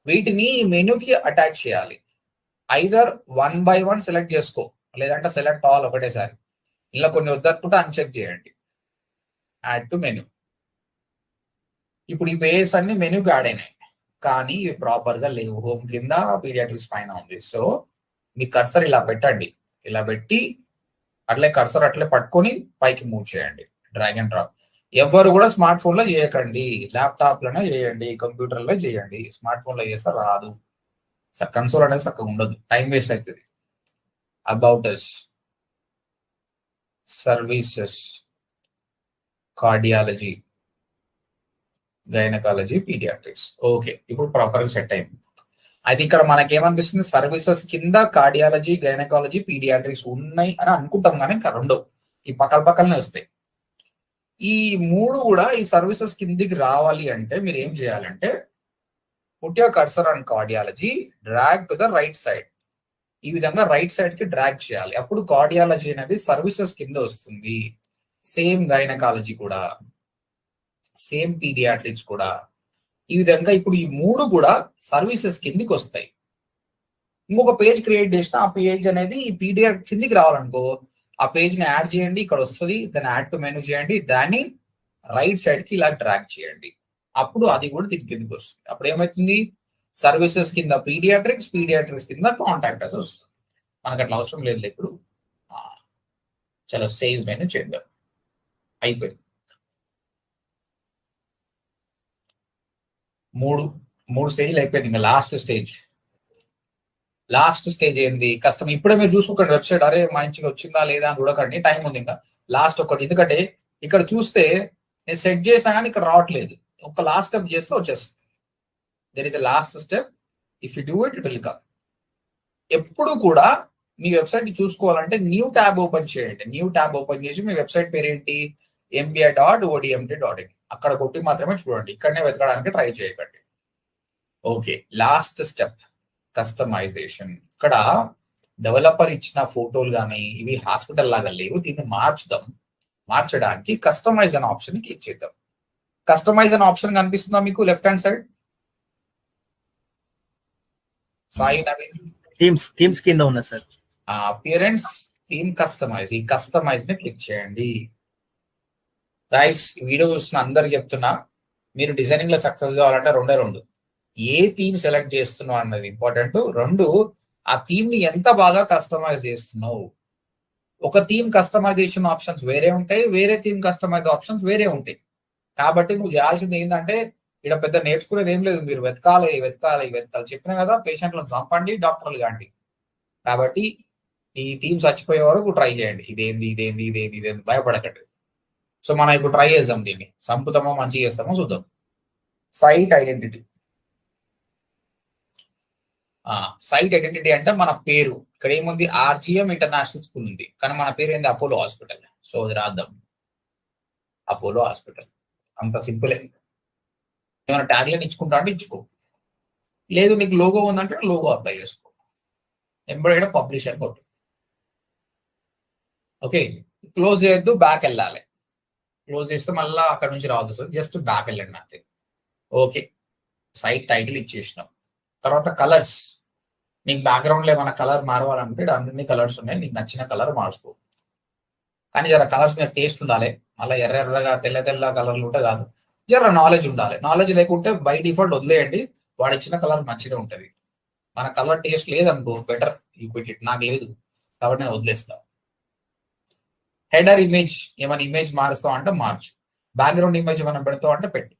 వీటిని మెనూకి అటాచ్ చేయాలి. ఐదర్ 1 by 1 సెలెక్ట్ చేసుకో, లేదంటే సెలెక్ట్ ఆల్ ఒకటేసారి. ఇలా కొన్ని వద్దనుకుంటే అన్చెక్ చేయండి. Add to menu. ఇప్పుడు ఈ పేజెస్ అన్ని మెనూకి యాడ్ అయినాయి, కానీ ఇవి ప్రాపర్ గా లేవు. హోమ్ కింద పీడియాట్రిక్స్ పైన ఉంది. సో మీ కర్సర్ ఇలా పెట్టండి. ఇలా పెట్టి అట్లే కర్సర్ అట్లే పట్టుకొని పైకి మూవ్ చేయండి. Drag and drop. ఎవరు కూడా స్మార్ట్ ఫోన్ లో చేయకండి, ల్యాప్టాప్ లోనే చేయండి, కంప్యూటర్ లో చేయండి. స్మార్ట్ ఫోన్ లో చేస్తే రాదు. కన్సోల్ అనేది చక్కగా ఉండదు, టైం వేస్ట్ అవుతుంది. About us, services, cardiology, gynaecology, paediatrics. Okay, ఇప్పుడు ప్రాపర్ గా సెట్ అయింది. అయితే ఇక్కడ మనకేమనిపిస్తుంది, సర్వీసెస్ కింద కార్డియాలజీ, గైనకాలజీ, పీడియాట్రిక్స్ ఉన్నాయి అని అనుకుంటాం, కానీ ఇంకా రెండు ఈ పక్కల పక్కలనే వస్తాయి. ఈ మూడు కూడా ఈ సర్వీసెస్ కిందికి రావాలి అంటే మీరు ఏం చేయాలంటే, put your cursor on cardiology, drag to the right side. ఈ విధంగా రైట్ సైడ్ కి డ్రాగ్ చేయాలి. అప్పుడు కార్డియాలజీ అనేది సర్వీసెస్ కింద వస్తుంది. సేమ్ గైనకాలజీ కూడా, సేమ్ పీడియాట్రిక్స్ కూడా. ఈ విధంగా ఇప్పుడు ఈ మూడు కూడా సర్వీసెస్ కిందికి వస్తాయి. ఇంకొక పేజ్ క్రియేట్ చేసిన ఆ పేజ్ అనేది ఈ పీడియాట్రిక్ కిందికి రావాలనుకో, ఆ పేజ్ ని యాడ్ చేయండి, ఇక్కడ వస్తుంది. దాన్ని యాడ్ టు మెనూ చేయండి, దాన్ని రైట్ సైడ్ కి ఇలా డ్రాగ్ చేయండి. అప్పుడు అది కూడా దీని కిందకి వస్తుంది. అప్పుడు ఏమవుతుంది, సర్వీసెస్ కింద పీడియాట్రిక్స్, పీడియాట్రిక్స్ కింద కాంటాక్టర్స్ వస్తుంది. మనకు అట్లా అవసరం లేదు ఇప్పుడు. చలో సేవ్ మెనూ చేద్దాం. అయిపోయింది. మూడు స్టేజ్లు అయిపోయింది. ఇంకా లాస్ట్ స్టేజ్ ఏంది, కష్టం. ఇప్పుడే మీరు చూసుకోకండి వెబ్సైట్, అరే మంచిగా వచ్చిందా లేదా అని చూడకండి, టైం ఉంది ఇంకా. లాస్ట్ ఒకటి, ఎందుకంటే ఇక్కడ చూస్తే నేను సెట్ చేసినా కానీ ఇక్కడ రావట్లేదు. ఒక లాస్ట్ స్టెప్ చేస్తే వచ్చేస్తుంది. There is a last step. If you do it, it will come. ఎప్పుడు కూడా మీ వెబ్సైట్ ని చూసుకోవాలంటే న్యూ ట్యాబ్ ఓపెన్ చేయండి. న్యూ ట్యాబ్ ఓపెన్ చేసి మీ వెబ్సైట్ పేరు ఏంటి, mbi.odmt.in, అక్కడ కొట్టి మాత్రమే చూడండి. ఇక్కడనే వెతకడానికి ట్రై చేయకండి. Okay, last step customisation. ఇక్కడ డెవలపర్ ఇచ్చిన ఫోటోలు కానీ ఇవి హాస్పిటల్ లాగా లేవు, దీన్ని మార్చడానికి కస్టమైజ్ అనే ఆప్షన్ ని క్లిక్ చేద్దాం. కస్టమైజ్ అనే ఆప్షన్ కనిపిస్తుందా మీకు left hand side? Sai Naveen, themes కింద ఉన్నా సార్. Appearance, theme, customise. ఈ కస్టమైజ్ ని క్లిక్ చేయండి. గైస్, వీడియో చూస్తున్న అందరికి చెప్తున్నా, మీరు డిజైనింగ్ లో సక్సెస్ కావాలంటే రెండు, ఏ థీమ్ సెలెక్ట్ చేస్తున్నావు అన్నది ఇంపార్టెంట్. రెండు, ఆ థీమ్ ని ఎంత బాగా కస్టమైజ్ చేస్తున్నావు. ఒక థీమ్ కస్టమైజేషన్ ఆప్షన్స్ వేరే ఉంటాయి, వేరే థీమ్ కస్టమైజ్ ఆప్షన్స్ వేరే ఉంటాయి. కాబట్టి నువ్వు చేయాల్సింది ఏంటంటే, ఇక్కడ పెద్ద నేర్చుకునేది ఏం లేదు, మీరు వెతకాలి. చెప్పినా కదా, పేషెంట్లను చంపండి, డాక్టర్లు కాండి. కాబట్టి ఈ థీమ్ చచ్చిపోయే వరకు ట్రై చేయండి. ఇదేంది భయపడకండి. సో మనం ఇప్పుడు ట్రై చేద్దాం, దీన్ని సంపుతామో మంచిగా చేస్తామో చూద్దాం. Site identity. సైట్ ఐడెంటిటీ అంటే మన పేరు. ఇక్కడ ఏముంది, ఆర్జిఎం ఇంటర్నేషనల్ స్కూల్ ఉంది, కానీ మన పేరు ఏంది, అపోలో హాస్పిటల్. సో అది రాద్దాం, అపోలో హాస్పిటల్. అంత సింపులే. ఏమైనా ట్యాగ్ లైన్ ఇచ్చుకుంటా అంటే ఇచ్చుకో, లేదు నీకు లోగో ఉందంటే లోగో అప్లై చేసుకో. ఎంబెడెడ్ పబ్లిష్ అని కొట్టు. ఓకే, క్లోజ్ చేయొద్దు, బ్యాక్ వెళ్ళాలి. క్లోజ్ చేస్తే మళ్ళీ అక్కడ నుంచి రావద్దు సార్, జస్ట్ బ్యాక్ వెళ్ళండి అంతే. ఓకే, సైట్ టైటిల్ ఇచ్చేసినాం. తర్వాత కలర్స్. నీకు బ్యాక్గ్రౌండ్ లో ఏమైనా కలర్ మారవాలంటే అన్ని కలర్స్ ఉన్నాయి, నీకు నచ్చిన కలర్ మార్చుకో. కానీ జర కలర్స్ మీద టేస్ట్ ఉండాలి. మళ్ళీ ఎర్రగా తెల్ల కలర్లు ఉంటే కాదు, జర నాలెడ్జ్ ఉండాలి. నాలెడ్జ్ లేకుంటే బై డిఫాల్ట్ వదిలేయండి, వాడు ఇచ్చిన కలర్ మంచిగా ఉంటుంది. మన కలర్ టేస్ట్ లేదనుకో, బెటర్ యూ క్విట్ ఇట్. నాకు లేదు కాబట్టి నేను వదిలేస్తా. హెడర్ ఇమేజ్, ఏమైనా ఇమేజ్ మారుస్తావు అంటే మార్చు. బ్యాక్గ్రౌండ్ ఇమేజ్ ఏమైనా పెడతావు అంటే పెట్టు.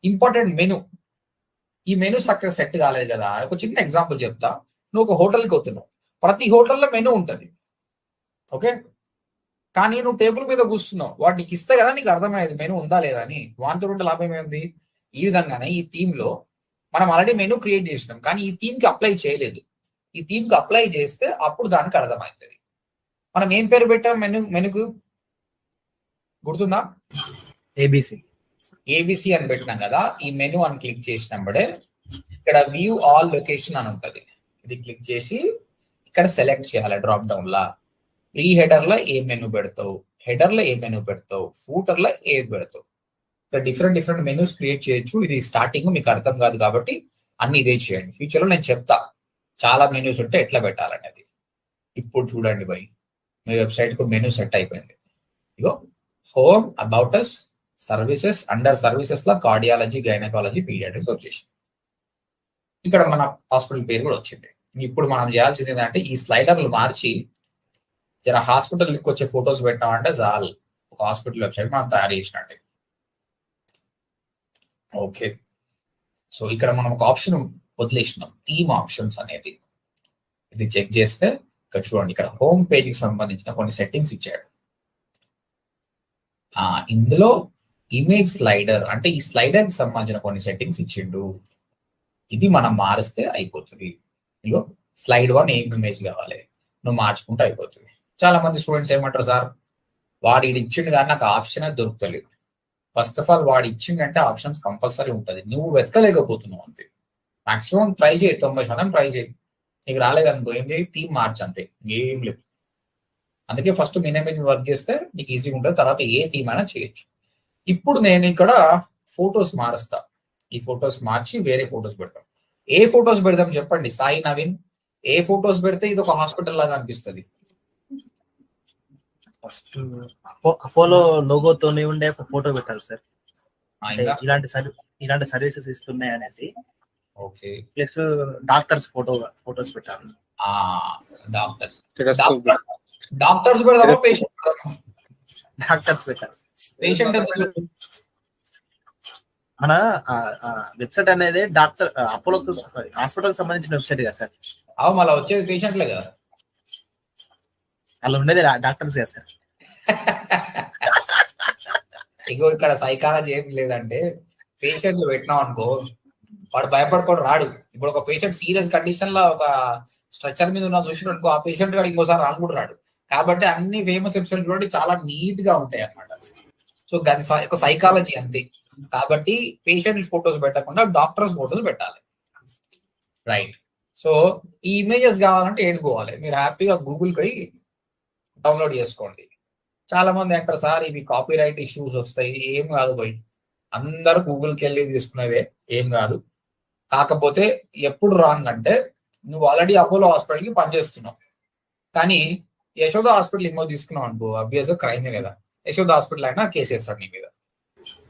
Important menu. ఈ మెనూ చక్కగా సెట్ కాలేదు కదా, ఒక చిన్న ఎగ్జాంపుల్ చెప్తా. నువ్వు ఒక హోటల్కి వస్తున్నావు, ప్రతి హోటల్లో మెనూ ఉంటుంది, ఓకే. కానీ నువ్వు టేబుల్ మీద కూర్చున్నావు, వాడు నీకు ఇస్తే కదా నీకు అర్థమయ్యేది మెనూ ఉందా లేదా అని. వాంతో ఉంటే లాభం ఏంది, ఈ విధంగానే ఈ థీమ్ లో మనం ఆల్రెడీ మెనూ క్రియేట్ చేసినాం, కానీ ఈ థీమ్ కి అప్లై చేయలేదు. ఈ థీమ్ కి అప్లై చేస్తే అప్పుడు దానికి అర్థమవుతుంది. మనం ఏం పేరు పెట్టాం మెనూకు గుర్తుందా? ఏబిసి అని పెట్టినాం కదా. ఈ మెనూ అని క్లిక్ చేసినప్పుడే ఇక్కడ వ్యూ ఆల్ లొకేషన్ అని ఉంటది. ఇది క్లిక్ చేసి ఇక్కడ సెలెక్ట్ చేయాలి డ్రాప్ డౌన్ లా. ప్రీ హెడర్ లో ఏ మెనూ పెడతావు, హెడర్ లో ఏ మెనూ పెడతావు, ఫూటర్ లో ఏది పెడతావు. ఇక్కడ డిఫరెంట్ మెనూస్ క్రియేట్ చేయొచ్చు. ఇది స్టార్టింగ్ మీకు అర్థం కాదు కాబట్టి అన్ని ఇదే చేయండి. ఫ్యూచర్ లో నేను చెప్తా చాలా మెనూస్ ఉంటే ఎట్లా పెట్టాలనేది. ఇప్పుడు చూడండి బై, మీ వెబ్సైట్ కు మెనూ సెట్ అయిపోయింది. ఇగో home, about us, services, under services లో కార్డియాలజీ, గైనకాలజీ, పీడియాట్రిక్స్ వచ్చేసింది. ఇక్కడ మన హాస్పిటల్ పేరు కూడా వచ్చింది. ఇప్పుడు మనం చేయాల్సింది ఏంటంటే ఈ స్లైడర్లు మార్చి జర హాస్పిటల్ లిక్ వచ్చే ఫొటోస్ పెట్టామంటే చాలు, ఒక హాస్పిటల్ వెబ్సైట్ మనం తయారు చేసినట్టే. ఓకే, సో ఇక్కడ మనం ఒక ఆప్షన్ వదిలేసినాం, థీమ్ ఆప్షన్స్ అనేది. ఇది చెక్ చేస్తే ఇక్కడ చూడండి, ఇక్కడ హోమ్ పేజీకి సంబంధించిన కొన్ని సెట్టింగ్స్ ఇచ్చాడు. ఇందులో ఇమేజ్ స్లైడర్ అంటే ఈ స్లైడర్ కి సంబంధించిన కొన్ని సెట్టింగ్స్ ఇచ్చిండు. ఇది మనం మారిస్తే అయిపోతుంది. ఇగో స్లైడ్ 1 ఏం ఇమేజ్ కావాలి నువ్వు మార్చుకుంటే అయిపోతుంది. చాలా మంది స్టూడెంట్స్ ఏమంటారు, సార్ వాడు ఇది ఇచ్చిండు కానీ నాకు ఆప్షన్ దొరుకుతలేదు. ఫస్ట్ ఆఫ్ ఆల్ వాడు ఇచ్చిండంటే ఆప్షన్స్ కంపల్సరీ ఉంటుంది, నువ్వు వెతకలేకపోతున్నావు అంతే. మాక్సిమం ట్రై చేయి, 90% ట్రై చేయి. నీకు రాలేదనుకో ఏం చేయి, థీమ్ మార్చ్ అంతే, ఏం లేదు. అందుకే ఫస్ట్ మినిమైజ్ వర్క్ చేస్తే నీకు ఈజీగా ఉంటుంది, తర్వాత ఏ థీమ్ అయినా చేయొచ్చు. ఇప్పుడు నేను ఇక్కడ ఫొటోస్ మారుస్తా. ఈ ఫొటోస్ మార్చి వేరే ఫొటోస్ పెడతాం. ఏ ఫొటోస్ పెడదాం చెప్పండి సాయి నవీన్? ఏ ఫొటోస్ పెడితే ఇది ఒక హాస్పిటల్ లాగా అనిపిస్తుంది? ఫస్ట్ అపోలో లోగోతోనే ఉండే ఫోటో పెట్టాలి సార్. ఇలాంటి సర్వీసెస్ ఇస్తున్నాయి అనేది. ఓకే, ప్లస్ డాక్టర్స్ ఫోటోస్ పెట్టాలి. డాక్టర్స్ పెడదామా, పేషెంట్ పెడదామా? డాక్టర్స్ పెట్టాలి. పేషెంట్ మన వెబ్సైట్ అనేది డాక్టర్ అపోలో హాస్పిటల్ సంబంధించిన వెబ్సైట్ కదా సార్. అవు మళ్ళీ వచ్చేది పేషెంట్లే కదా, అలా ఉండేది డాక్టర్స్ కదా సార్. ఇగో ఇక్కడ సైకాలజీ ఏం లేదంటే పేషెంట్లు పెట్టినాం అనుకో వాడు భయపడుకొని రాడు. ఇప్పుడు ఒక పేషెంట్ సీరియస్ కండిషన్ లో ఒక స్ట్రక్చర్ మీద ఉన్న చూసిన అనుకో, ఆ పేషెంట్ గారు ఇంకోసారి రాను రాడు. కాబట్టి అన్ని ఫేమస్ వెబ్సైట్ చూడండి చాలా నీట్ గా ఉంటాయి అన్నమాట. సో దాని ఒక సైకాలజీ అంతే. కాబట్టి పేషెంట్ ఫొటోస్ పెట్టకుండా డాక్టర్స్ ఫొటోస్ పెట్టాలి, రైట్? సో ఈ ఇమేజెస్ కావాలంటే ఏడుకోవాలి, మీరు హ్యాపీగా గూగుల్ పోయి డౌన్లోడ్ చేసుకోండి. చాలా మంది అంటారు సార్ ఇవి కాపీ రైట్ ఇష్యూస్ వస్తాయి. ఏం కాదు పోయి, అందరూ గూగుల్కి వెళ్ళి తీసుకునేదే, ఏం కాదు. కాకపోతే ఎప్పుడు రాంగ్ అంటే నువ్వు ఆల్రెడీ అపోలో హాస్పిటల్కి పనిచేస్తున్నావు, కానీ యశోద హాస్పిటల్ ఇంకో తీసుకున్నావు అనుకో, అబ్వియస్ క్రైమే కదా. యశోద హాస్పిటల్ అయినా కేసు వేస్తాడు నీ మీద.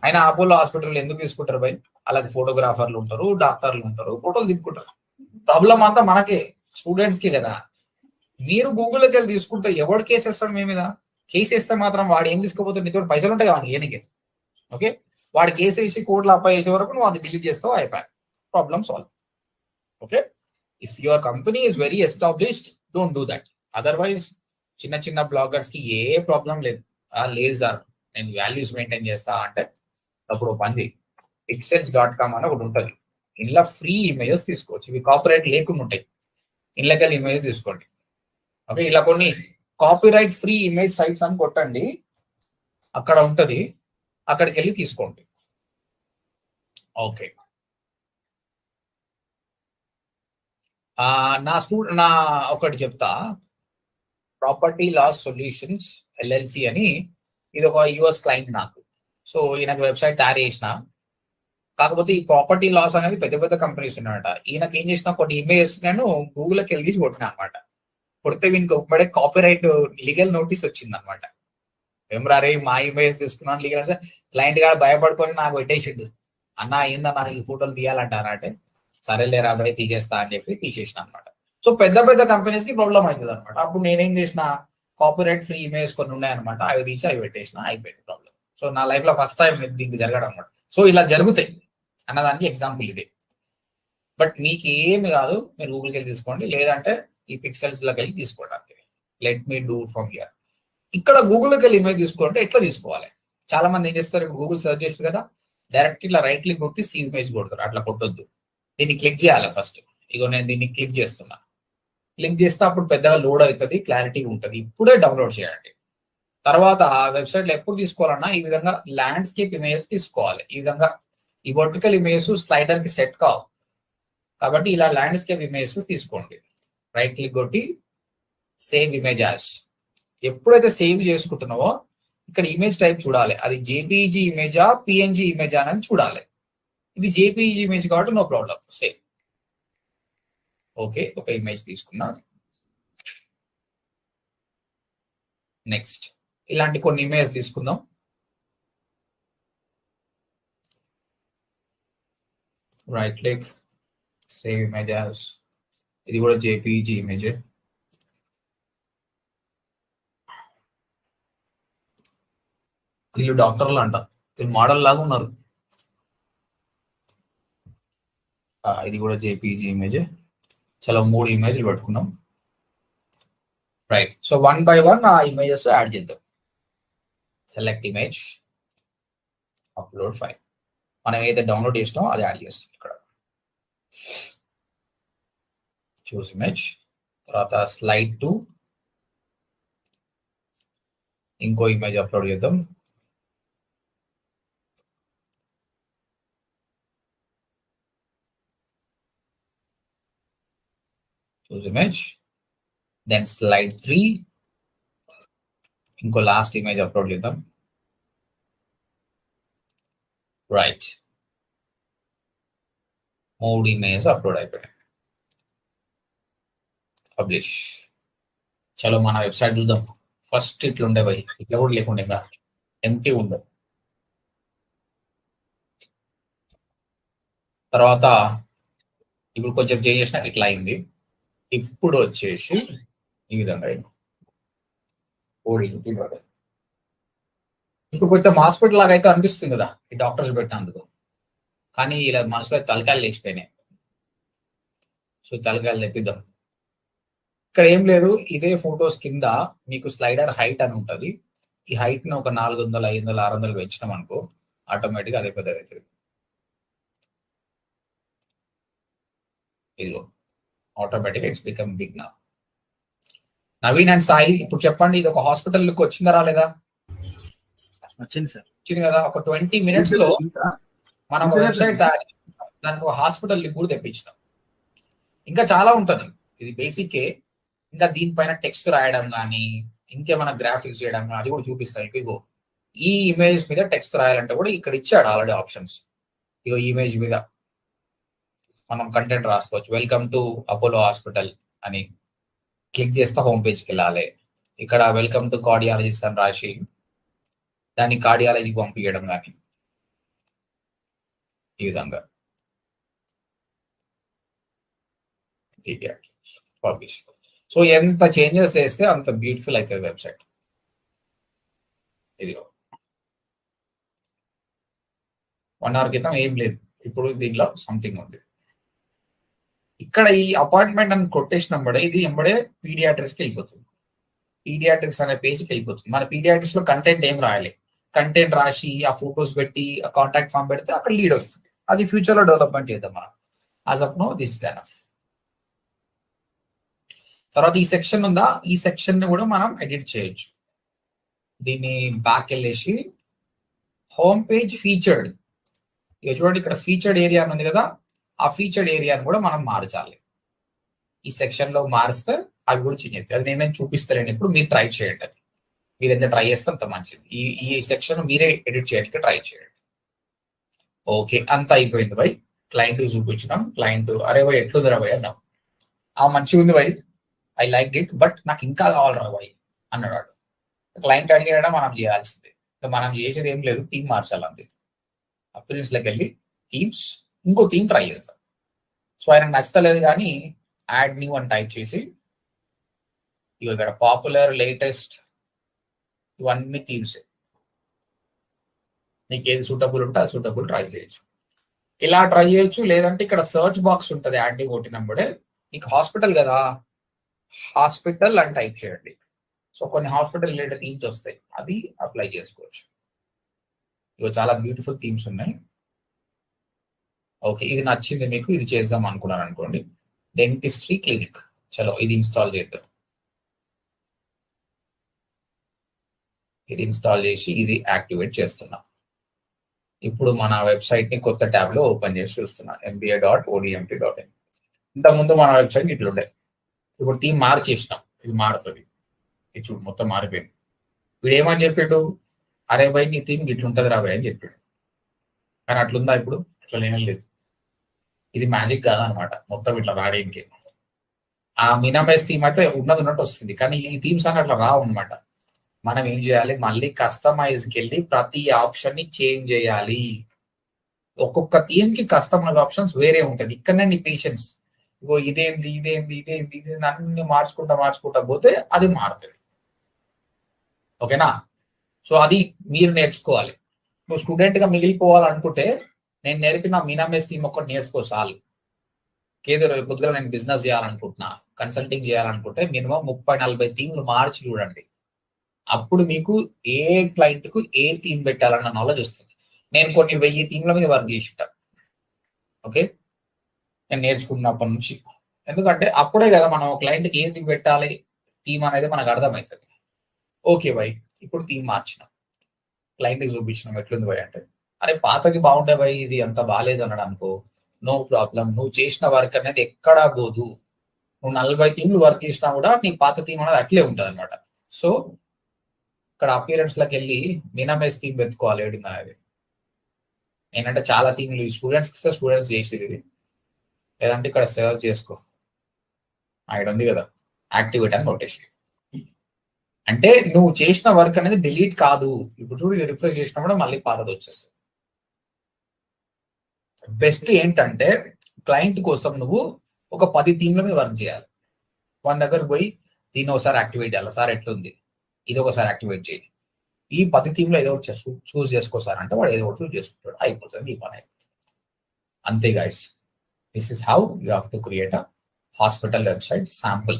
అయినా అపోలో హాస్పిటల్ ఎందుకు తీసుకుంటారు భయ్? అలాగే ఫోటోగ్రాఫర్లు ఉంటారు, డాక్టర్లు ఉంటారు, ఫోటోలు తీసుకుంటారు. ప్రాబ్లం అంతా మనకే, స్టూడెంట్స్ కి కదా. మీరు గూగుల్కి వెళ్ళి తీసుకుంటే ఎవడు కేసు వేస్తాడు మీ మీద? కేసు వేస్తే మాత్రం వాడు ఏం తీసుకోపోతే నీతో పైసలు ఉంటాయి వాడికి ఏనికే. ఓకే, వాడు కేసు వేసి కోర్టులో అప్లై చేసే వరకు నువ్వు అది డిలీట్ చేస్తావు, అయిపోయా, problem solve. Okay, if your company is very established don't do that. Otherwise చిన్న బ్లాగర్స్ కి ఏ ప్రాబ్లం లేదు. లేజర్ నేను వాల్యూస్ మెయింటైన్ చేస్తా అంటే అప్పుడు పని pixels.com అని ఒకటి ఉంటుంది. ఇంట్లో ఫ్రీ ఇమేజెస్ తీసుకోవచ్చు, ఇవి కాపీరైట్ లేకుండా ఉంటాయి. ఇంట్లోకి వెళ్ళి ఇమేజెస్ తీసుకోండి. ఓకే, ఇలా కొన్ని కాపీరైట్ ఫ్రీ ఇమేజ్ సైట్స్ అని కొట్టండి, అక్కడ ఉంటది, అక్కడికి వెళ్ళి తీసుకోండి. ఓకే, నా ఒకటి చెప్తా, ప్రాపర్టీ లాస్ సొల్యూషన్స్ ఎల్ఎల్సి అని, ఇది ఒక యుఎస్ క్లయింట్ నాకు. సో ఈయనకు వెబ్సైట్ తయారు చేసిన. కాకపోతే ఈ ప్రాపర్టీ లాస్ అనేది పెద్ద కంపెనీస్ ఉన్నాయట. ఈయనకి ఏం చేసిన కొన్ని ఇమేజెస్ నేను గూగుల్కి వెళ్ళి తీసి కొట్టినా అనమాట. కొడితే వీనికి ఒకటే కాపీరైట్ లీగల్ నోటీస్ వచ్చింది అనమాట. ఏమరారే మా ఇమేజ్ తీసుకున్నాను లీగల్ అంటే, క్లయింట్ గారు భయపడుకొని నాకు పెట్టేసిండు, అన్న ఏందన్నా ఈ ఫోటోలు తీయాలంటారా అంటే, సరేలేరా అబ్బాయి తీసేస్తా అని చెప్పి తీసేసిన అనమాట. సో పెద్ద కంపెనీస్ కి ప్రాబ్లం అవుతుంది అనమాట. అప్పుడు నేనేం చేసిన, కాపీరైట్ ఫ్రీ ఇమేజ్ కొన్ని ఉన్నాయన్నమాట, అవి తీసి అవి పెట్టేసిన, అయిపోయింది ప్రాబ్లం. సో నా లైఫ్ లో ఫస్ట్ టైం దీనికి జరగడం అనమాట. సో ఇలా జరుగుతాయి అన్నదానికి ఎగ్జాంపుల్ ఇది. బట్ మీకు ఏమి కాదు, మీరు గూగుల్కి వెళ్ళి తీసుకోండి, లేదంటే ఈ పిక్సెల్స్ లోకి వెళ్ళి తీసుకోండి అంతే. Let me do from here. ఇక్కడ గూగుల్కి వెళ్ళి ఇమేజ్ తీసుకోవాలంటే ఎట్లా తీసుకోవాలి? చాలా మంది ఏం చేస్తారు, ఇప్పుడు గూగుల్ సెర్చ్ చేస్తారు కదా, డైరెక్ట్ ఇట్లా రైట్ క్లిక్ కొట్టి సేవ్ ఇమేజ్ కొడతారు. అట్లా కొట్టొద్దు. దీన్ని క్లిక్ చేయాలి ఫస్ట్. ఇగో నేను దీన్ని క్లిక్ చేస్తున్నా. క్లిక్ చేస్తే అప్పుడు పెద్దగా లోడ్ అవుతుంది, క్లారిటీగా ఉంటుంది. ఇప్పుడే డౌన్లోడ్ చేయండి. తర్వాత వెబ్సైట్లో ఎప్పుడు తీసుకోవాలన్నా ఈ విధంగా ల్యాండ్స్కేప్ ఇమేజ్ తీసుకోవాలి. ఈ విధంగా ఈ వర్టికల్ ఇమేజ్ స్లైడర్ కి సెట్ కావు, కాబట్టి ఇలా ల్యాండ్స్కేప్ ఇమేజ్ తీసుకోండి. రైట్ క్లిక్ కొట్టి సేవ్ ఇమేజ్ యాజ్. ఎప్పుడైతే సేవ్ చేసుకుంటున్నావో ఇక్కడ ఇమేజ్ టైప్ చూడాలి. అది జేపీజీ ఇమేజా పిఎన్జీ ఇమేజా అని చూడాలి. ఇది జేపీజీ ఇమేజ్ కాబట్టి నో ప్రాబ్లం, సేవ్. ఓకే, ఒక ఇమేజ్ తీసుకున్నా. నెక్స్ట్ ఇలాంటి కొన్ని ఇమేజ్ తీసుకుందాం. Right click save image as. ఇది కూడా జేపీజీ ఇమేజ్. వీళ్ళు డాక్టర్లు అంట, వీళ్ళు మోడల్ లాగా ఉన్నారు. ఇది కూడా జేపీజీ ఇమేజ్. చలో 3 ఇమేజ్లు పెట్టుకున్నాం. రైట్, సో 1 by 1 ఆ ఇమేజెస్ యాడ్ చేద్దాం. Select image, upload file. మనం ఏదైతే డౌన్లోడ్ చేసినామో అది యాడ్ చేస్తాం ఇక్కడ. చూస్ ఇమేజ్, తర్వాత స్లైడ్ 2 ఇంకో ఇమేజ్ అప్లోడ్ చేద్దాం. చూస్ ఇమేజ్, దెన్ స్లైడ్ 3 ఇంకో లాస్ట్ ఇమేజ్ అప్లోడ్ చేద్దాం. రైట్, 3 ఇమేజ్ అప్లోడ్ అయిపోయాయి. పబ్లిష్. చలో మన వెబ్సైట్ చూద్దాం. ఫస్ట్ ఇట్లుండే పోయి ఇట్లా కూడా లేకుండా ఇంకా ఎంటీ ఉండదు. తర్వాత ఇప్పుడు కొంచెం చేంజ్ చేసినా ఇట్లా అయింది. ఇప్పుడు వచ్చేసి ఈ విధంగా ఇప్పుడు కొంచెం హాస్పిటల్ లాగా అయితే అనిపిస్తుంది కదా ఈ డాక్టర్స్ పెట్టినందుకు, కానీ ఇలా మనసులో తలకాయలు లేచిపోయినాయి. సో తలకాయలు తెప్పిద్దాం. ఇక్కడ ఏం లేదు, ఇదే ఫొటోస్ కింద మీకు స్లైడర్ హైట్ అని ఉంటుంది. ఈ హైట్ ని ఒక 400, 500, 600 పెంచినాం అనుకో, ఆటోమేటిక్గా అదే పెద్దగా అవుతుంది. ఇదిగో ఆటోమేటిక్ ఇట్స్ బికమ్ బిగ్ నా. నవీన్ అండ్ సాయి, ఇప్పుడు చెప్పండి, ఇది ఒక హాస్పిటల్ లుక్ వచ్చిందా రాలేదా? వచ్చింది సార్. వచ్చింది కదా. ఒక 20 minutes లో మనం వెబ్సైట్ తయారు దానికి ఒక హాస్పిటల్ లుక్ కూడా తెప్పించినాం. ఇంకా చాలా ఉంటుంది, ఇది బేసిక్. ఇంకా దీనిపైన టెక్స్ట్ రాయడం కానీ ఇంకేమైనా గ్రాఫిక్స్ చేయడం కానీ అది కూడా చూపిస్తాను. ఇగో ఈ ఇమేజ్ మీద టెక్స్ట్ రాయాలంటే కూడా ఇక్కడ ఇచ్చాడు ఆల్రెడీ ఆప్షన్స్. ఇగో ఇమేజ్ మీద మనం కంటెంట్ రాసుకోవచ్చు. వెల్కమ్ టు అపోలో హాస్పిటల్ అని క్లిక్ చేస్తే హోమ్ పేజ్కి వెళ్ళాలి. ఇక్కడ వెల్కమ్ టు కార్డియాలజిస్ట్ అని రాసి దాన్ని కార్డియాలజీకి పంపించడం కానీ ఈ విధంగా పబ్లిష్. సో ఎంత చేంజెస్ చేస్తే అంత బ్యూటిఫుల్ అవుతుంది వెబ్సైట్. ఇదిగో 1 hour క్రితం ఏం లేదు, ఇప్పుడు దీనిలో సంథింగ్ ఉంది. ఇక్కడ ఈ అపాయింట్మెంట్ అని కొట్టేసినప్పుడే ఇది ఎంబడే పీడియాట్రిక్స్కి వెళ్ళిపోతుంది. పీడియాట్రిక్స్ అనే పేజ్కి వెళ్ళిపోతుంది. మన పీడియాట్రిక్స్ లో కంటెంట్ ఏం రాయాలి, కంటెంట్ రాసి ఆ ఫొటోస్ పెట్టి ఆ కాంటాక్ట్ ఫామ్ పెడితే అక్కడ లీడ్ వస్తుంది. అది ఫ్యూచర్ లో డెవలప్మెంట్ చేద్దాం మనం. As of now this is enough. తర్వాత ఈ సెక్షన్ ఉందా, ఈ సెక్షన్ ని కూడా మనం ఎడిట్ చేయొచ్చు. దీన్ని బ్యాక్ వెళ్ళేసి హోమ్ పేజ్ ఫీచర్డ్, ఇక చూడండి ఇక్కడ ఫీచర్డ్ ఏరియా ఉంది కదా, ఆ ఫీచర్డ్ ఏరియాని కూడా మనం మార్చాలి. ఈ సెక్షన్ లో మారిస్తే అవి కూడా చేంజ్ అవుతాయి. అది నేను చూపిస్తాను ఇప్పుడు, మీరు ట్రై చేయండి. అది మీరు ఎంత ట్రై చేస్తే అంత మంచిది. ఈ సెక్షన్ మీరే ఎడిట్ చేయడానికి ట్రై చేయండి. ఓకే, అంతా అయిపోయింది బై. క్లయింట్ చూపించినాం. క్లయింట్ అరే బై ఎట్లుంది రా బై అన్నాం. మంచిగా ఉంది by, I like it, but నాకు ఇంకా కావాలి రా బై అన్నాడు. క్లయింట్ అడిగాడా మనం చేయాల్సిందే. మనం చేసేది ఏం లేదు, థీమ్ మార్చాలి అంతే. అప్రియన్స్ లోకి వెళ్ళి థీమ్స్, ఇంకో థీమ్ ట్రై చేస్తాం. సో ఆయనకు నచ్చలేదు కానీ యాడ్ న్యూ అని టైప్ చేసి ఇక ఇక్కడ పాపులర్, లేటెస్ట్ ఇవన్నీ థీమ్స్. నీకు ఏది సూటబుల్ ఉంటే అది సూటబుల్ ట్రై చేయొచ్చు. ఇలా ట్రై చేయొచ్చు. లేదంటే ఇక్కడ సర్చ్ బాక్స్ ఉంటుంది, యాడ్ కొట్టినప్పుడే నీకు హాస్పిటల్ కదా, హాస్పిటల్ అని టైప్ చేయండి. సో కొన్ని హాస్పిటల్ రిలేటెడ్ థీమ్స్ వస్తాయి, అది అప్లై చేసుకోవచ్చు. ఇవి చాలా బ్యూటిఫుల్ థీమ్స్ ఉన్నాయి. ఓకే, ఇది నచ్చింది మీకు, ఇది చేద్దాం అనుకున్నాను అనుకోండి. డెంటిస్ట్రీ క్లినిక్, చలో ఇది ఇన్స్టాల్ చేద్దాం. ఇది ఇన్స్టాల్ చేసి ఇది యాక్టివేట్ చేస్తున్నాం. ఇప్పుడు మన వెబ్సైట్ ని కొత్త ట్యాబ్ లో ఓపెన్ చేసి చూస్తున్నా, mba.odmt.in. ఇంతకుముందు మన వెబ్సైట్ ఇట్లుండే, ఇప్పుడు థీమ్ మార్చేసినాం, ఇది మారుతుంది. ఇది చూడు మొత్తం మారిపోయింది. వీడు ఏమని చెప్పాడు, అరే భయ్ నీ థీమ్ ఇట్లుంటది రా భయ్ అని చెప్పాడు. కానీ అట్లుందా ఇప్పుడు? అట్లా ఏం లేదు. ఇది మ్యాజిక్ కాదనమాట, మొత్తం ఇట్లా రావడానికి. ఆ మినిమైజ్ థీమ్ అయితే ఉన్నట్టు వస్తుంది, కానీ ఈ థీమ్స్ అని అట్లా రావు అనమాట. మనం ఏం చేయాలి, మళ్ళీ కస్టమైజ్కి వెళ్ళి ప్రతి ఆప్షన్ ని చేంజ్ చేయాలి. ఒక్కొక్క థీమ్ కి కస్టమైజ్ ఆప్షన్స్ వేరే ఉంటుంది. ఇక్కడనే నీ పేషెన్స్, ఇగో ఇదేంది ఇదేంది ఇదేంది ఇదేంది అన్ని మార్చుకుంటా పోతే అది మారుతుంది. ఓకేనా? సో అది మీరు నేర్చుకోవాలి. నువ్వు స్టూడెంట్ గా మిగిలిపోవాలనుకుంటే నేను నేర్పిన మినిమైజ్ థీమ్ ఒక్కటి నేర్చుకో చాలు. ఏదో కొద్దిగా నేను బిజినెస్ చేయాలనుకుంటున్నా, కన్సల్టింగ్ చేయాలనుకుంటే మినిమం 30-40 థీమ్లు మార్చి చూడండి. అప్పుడు మీకు ఏ క్లయింట్ కు ఏ థీమ్ పెట్టాలన్న నాలెడ్జ్ వస్తుంది. నేను కొన్ని 1000 థీమ్ల మీద వర్క్ చేసి ఉంటా. ఓకే, నేను నేర్చుకున్నప్పటి నుంచి. ఎందుకంటే అప్పుడే కదా మనం క్లయింట్కి ఏం థీమ్ పెట్టాలి, థీమ్ అనేది మనకు అర్థమవుతుంది. ఓకే బై, ఇప్పుడు థీమ్ మార్చినాం, క్లయింట్కి చూపించినాం ఎట్లుంది బై అంటే, అరే పాతది బాగుండే బై ఇది అంత బాగాలేదు అన్నాడు అనుకో, నో ప్రాబ్లం. నువ్వు చేసిన వర్క్ అనేది ఎక్కడా పోదు. నువ్వు 40 థీమ్లు వర్క్ చేసినా కూడా నీ పాత థీమ్ అనేది అట్లే ఉంటుంది అనమాట. సో ఇక్కడ అపియరెన్స్ లోకి వెళ్ళి మినిమైజ్ థీమ్ వెతుకోవాలి ఏడింది అనేది. ఏంటంటే చాలా థీమ్లు స్టూడెంట్స్ ఇస్తే స్టూడెంట్స్ చేసేది ఇది, లేదంటే ఇక్కడ సర్చ్ చేసుకో, ఇక్కడ ఉంది కదా యాక్టివేట్ అని నోటేషన్. అంటే నువ్వు చేసిన వర్క్ అనేది డిలీట్ కాదు. ఇప్పుడు చూడు రిఫ్రెష్ చేసినా కూడా మళ్ళీ పాతది వచ్చేస్తుంది. బెస్ట్ ఏంటంటే క్లయింట్ కోసం నువ్వు ఒక 10 థీమ్ల మీద వర్క్ చేయాలి. వాళ్ళ దగ్గర పోయి దీన్ని ఒకసారి యాక్టివేట్ చేయాలి, సార్ ఎట్లుంది ఇది ఒకసారి యాక్టివేట్ చేయి, ఈ 10 థీమ్లో ఏదో ఒకటి చూస్ చేసుకోసారి అంటే వాడు ఏదో ఒకటి చూస్ చేసుకుంటాడు, అయిపోతుంది, ఈ పని అయిపోతుంది. అంతే guys, this is how you have to create a hospital website sample.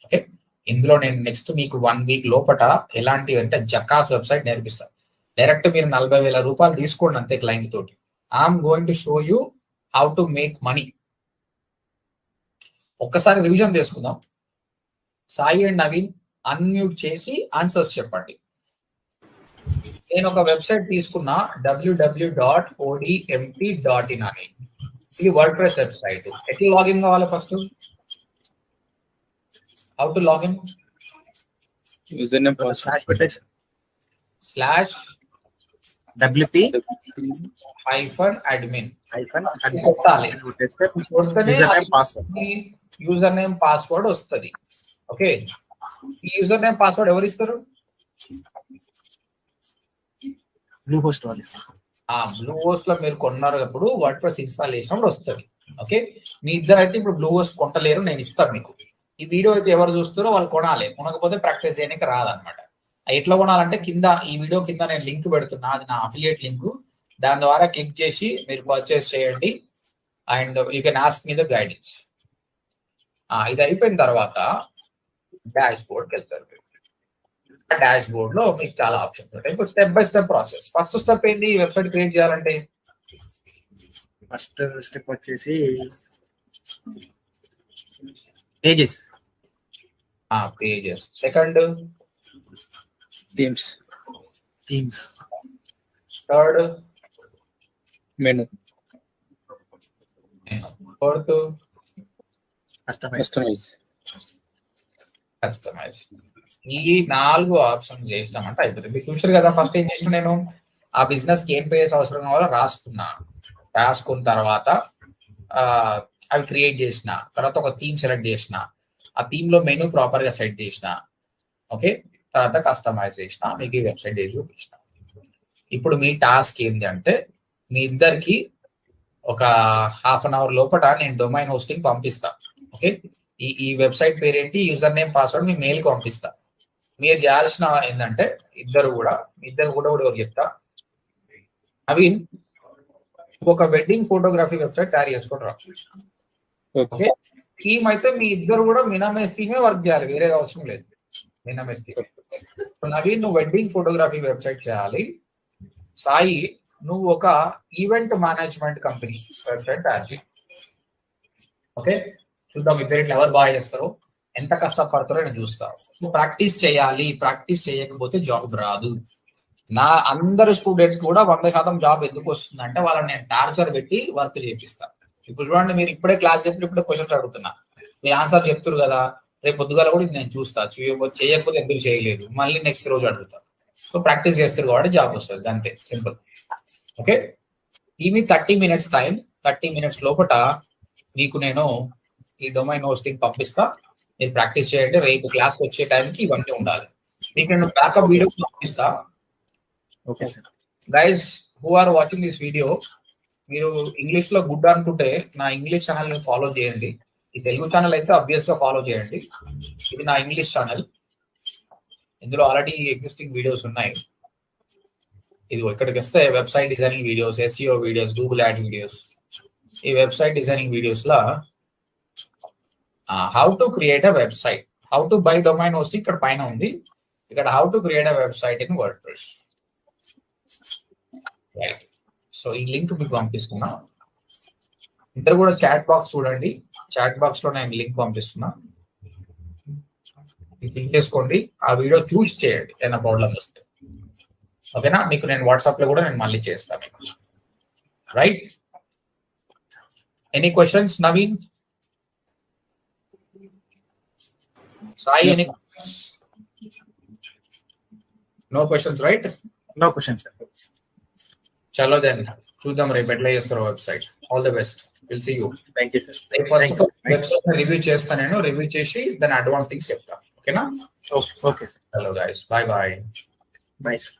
Okay, ఇందులో నేను నెక్స్ట్ మీకు 1 వీక్ లోపల ఎలాంటివి అంటే జకాస్ వెబ్సైట్ నేర్పిస్తాను. డైరెక్ట్ మీరు 40,000 రూపాయలు తీసుకోండి అంతే క్లయింట్ తోటి. I'm going to show you how to make money. ఒక్కసారి రివిజన్ చేసుకుందాం. సాయి అండ్ నవీన్ అన్మ్యూట్ చేసి ఆన్సర్స్ చెప్పండి. నేను ఒక వెబ్సైట్ తీసుకున్నా, www.odmt.in అని. ఇది వర్డ్ ప్రెస్ వెబ్సైట్. ఎట్లా లాగిన్ కావాలి? First how to login? User name /wp-admin కొట్టాలి. యూజర్ నేమ్ పాస్వర్డ్ వస్తుంది. ఓకే, ఈ యూజర్ నేమ్ పాస్వర్డ్ ఎవరు ఇస్తారు? బ్లూ హోస్ట్ వాళ్ళు. బ్లూ హోస్ట్ లో మీరు కొన్నప్పుడు వర్డ్ ప్రెస్ ఇన్స్టాల్ చేసినప్పుడు వస్తుంది. ఓకే, మీ ఇద్దరు అయితే ఇప్పుడు బ్లూ హోస్ట్ కొంటలేరు, నేను ఇస్తాను మీకు. ఈ వీడియో అయితే ఎవరు చూస్తారో వాళ్ళు కొనాలి, కొనకపోతే ప్రాక్టీస్ చేయడానికి రాదనమాట. ఎట్లా కొనాలంటే కింద ఈ వీడియో కింద నేను లింక్ పెడుతున్నా, అది నా అఫిలియేట్ లింక్. దాని ద్వారా క్లిక్ చేసి మీరు పర్చేస్ చేయండి and you can ask me the guidance. ఇది అయిపోయిన తర్వాత డాష్ బోర్డ్కి వెళ్తారు. డాష్ బోర్డ్ లో మీకు చాలా ఆప్షన్స్ ఉంటాయి. ఇప్పుడు step by step process. First step ఏంది, ఈ వెబ్సైట్ క్రియేట్ చేయాలంటే? ఫస్ట్ స్టెప్ వచ్చేసి pages. Pages. Second themes. Third menu. Fourth customise. ఈ 4 ఆప్షన్స్ చేసినామంటే అయిపోతుంది. మీకు చూసారు కదా, ఫస్ట్ ఏం చేసిన నేను ఆ బిజినెస్ కి ఏం పేజెస్ అవసరం కావాలో రాసుకున్న తర్వాత అవి క్రియేట్ చేసిన తర్వాత ఒక థీమ్ సెలెక్ట్ చేసిన, ఆ థీమ్ లో మెనూ ప్రాపర్ గా సెట్ చేసిన. ఓకే, తర్వాత కస్టమైజ్ చేసిన, మీకు ఈ వెబ్సైట్ చేసి చూపించిన. ఇప్పుడు మీ టాస్క్ ఏంటి అంటే మీ ఇద్దరికి ఒక ½ అన్ అవర్ లోపల నేను డొమైన్ హోస్టింగ్ పంపిస్తా. ఓకే, ఈ వెబ్సైట్ పేరేంటి, యూజర్ నేమ్ పాస్వర్డ్ మీ మెయిల్ కి పంపిస్తా. మీరు చేయాల్సిన ఏంటంటే ఇద్దరు కూడా చెప్తా. అవి ఒక వెడ్డింగ్ ఫోటోగ్రఫీ వెబ్సైట్ తయారు చేసుకుంటారు. ఓకే, థీమ్ అయితే మీ ఇద్దరు కూడా మినిమైజ్ థీమే వర్క్ చేయాలి, వేరేది అవసరం లేదు. Minimise theme. నవీన్ నువ్వు వెడ్డింగ్ ఫోటోగ్రఫీ వెబ్సైట్ చేయాలి, సాయి నువ్వు ఒక ఈవెంట్ మేనేజ్మెంట్ కంపెనీ వెబ్సైట్ తయారు చేయి. ఓకే, చూద్దాం మీ పేరు ఎవరు బాగా చేస్తారో, ఎంత కష్టపడతారో నేను చూస్తాను. సో ప్రాక్టీస్ చేయాలి, ప్రాక్టీస్ చేయకపోతే జాబ్ రాదు. నా అందరు స్టూడెంట్స్ కూడా 100% జాబ్ ఎందుకు వస్తుందంటే వాళ్ళని నేను టార్చర్ పెట్టి వర్క్ చేపిస్తాను. ఇప్పుడు చూడండి, మీరు ఇప్పుడే క్లాస్ చెప్పి ఇప్పుడే క్వశ్చన్స్ అడుగుతున్నా, మీరు ఆన్సర్ చెప్తారు కదా, రేపు పొద్దుగాల కూడా ఇది నేను చూస్తా, చేయకపోతే ఎందుకు చేయలేదు మళ్ళీ నెక్స్ట్ రోజు అడుగుతాను. సో ప్రాక్టీస్ చేస్తారు కాబట్టి జాబ్ వస్తుంది, అంతే సింపుల్. ఓకే, ఇవి 30 minutes టైం. 30 minutes లోపల మీకు నేను ఈ డొమైన్ హోస్టింగ్ పంపిస్తా, మీరు ప్రాక్టీస్ చేయండి. రేపు క్లాస్కి వచ్చే టైంకి ఇవన్నీ ఉండాలి. మీకు నేను బ్యాకప్ వీడియో పంపిస్తా. Okay sir. Guys who are watching this video, మీరు ఇంగ్లీష్ లో గుడ్ అనుకుంటే నా ఇంగ్లీష్ ఛానల్ ని ఫాలో చేయండి. ఈ తెలుగు ఛానల్ అయితే అబ్వియస్ గా ఫాలో చేయండి. ఇది నా ఇంగ్లీష్ ఛానల్, ఇందులో ఆల్రెడీ ఎగ్జిస్టింగ్ వీడియోస్ ఉన్నాయి. ఇది ఇక్కడికి వస్తే website designing videos, SEO videos, Google ad videos. ఈ వెబ్సైట్ డిజైనింగ్ వీడియోస్ లా how to create a website, how to buy domain hosting ఇక్కడ పైన ఉంది. ఇక్కడ how to create a website in WordPress. Right, so ఈ లింక్ మీకు పంపిస్తున్నా. ఇద్దరు కూడా చాట్ బాక్స్ చూడండి, చాట్ బాక్స్ లో నేను లింక్ పంపిస్తున్నా, క్లిక్ చేసుకోండి. ఆ వీడియో చూస్ చేయండి, ఏమైనా ప్రాబ్లం వస్తే. ఓకేనా, మీకు నేను వాట్సాప్ లో కూడా నేను మళ్ళీ చేస్తాను మీకు. Right, any questions Naveen, Sai, any no questions right? No question sir. చలో దెన్ చూద్దాం రేపు ఎట్లా చేస్తారో website. All the best, will see you. Thank you sir. First of all website review చేస్తాను నేను, రివ్యూ చేసి దాని అడ్వాన్స్ థింగ్స్ చెప్తాను. ఓకేనా? Okay sir. Hello guys, bye bye. Bye sir.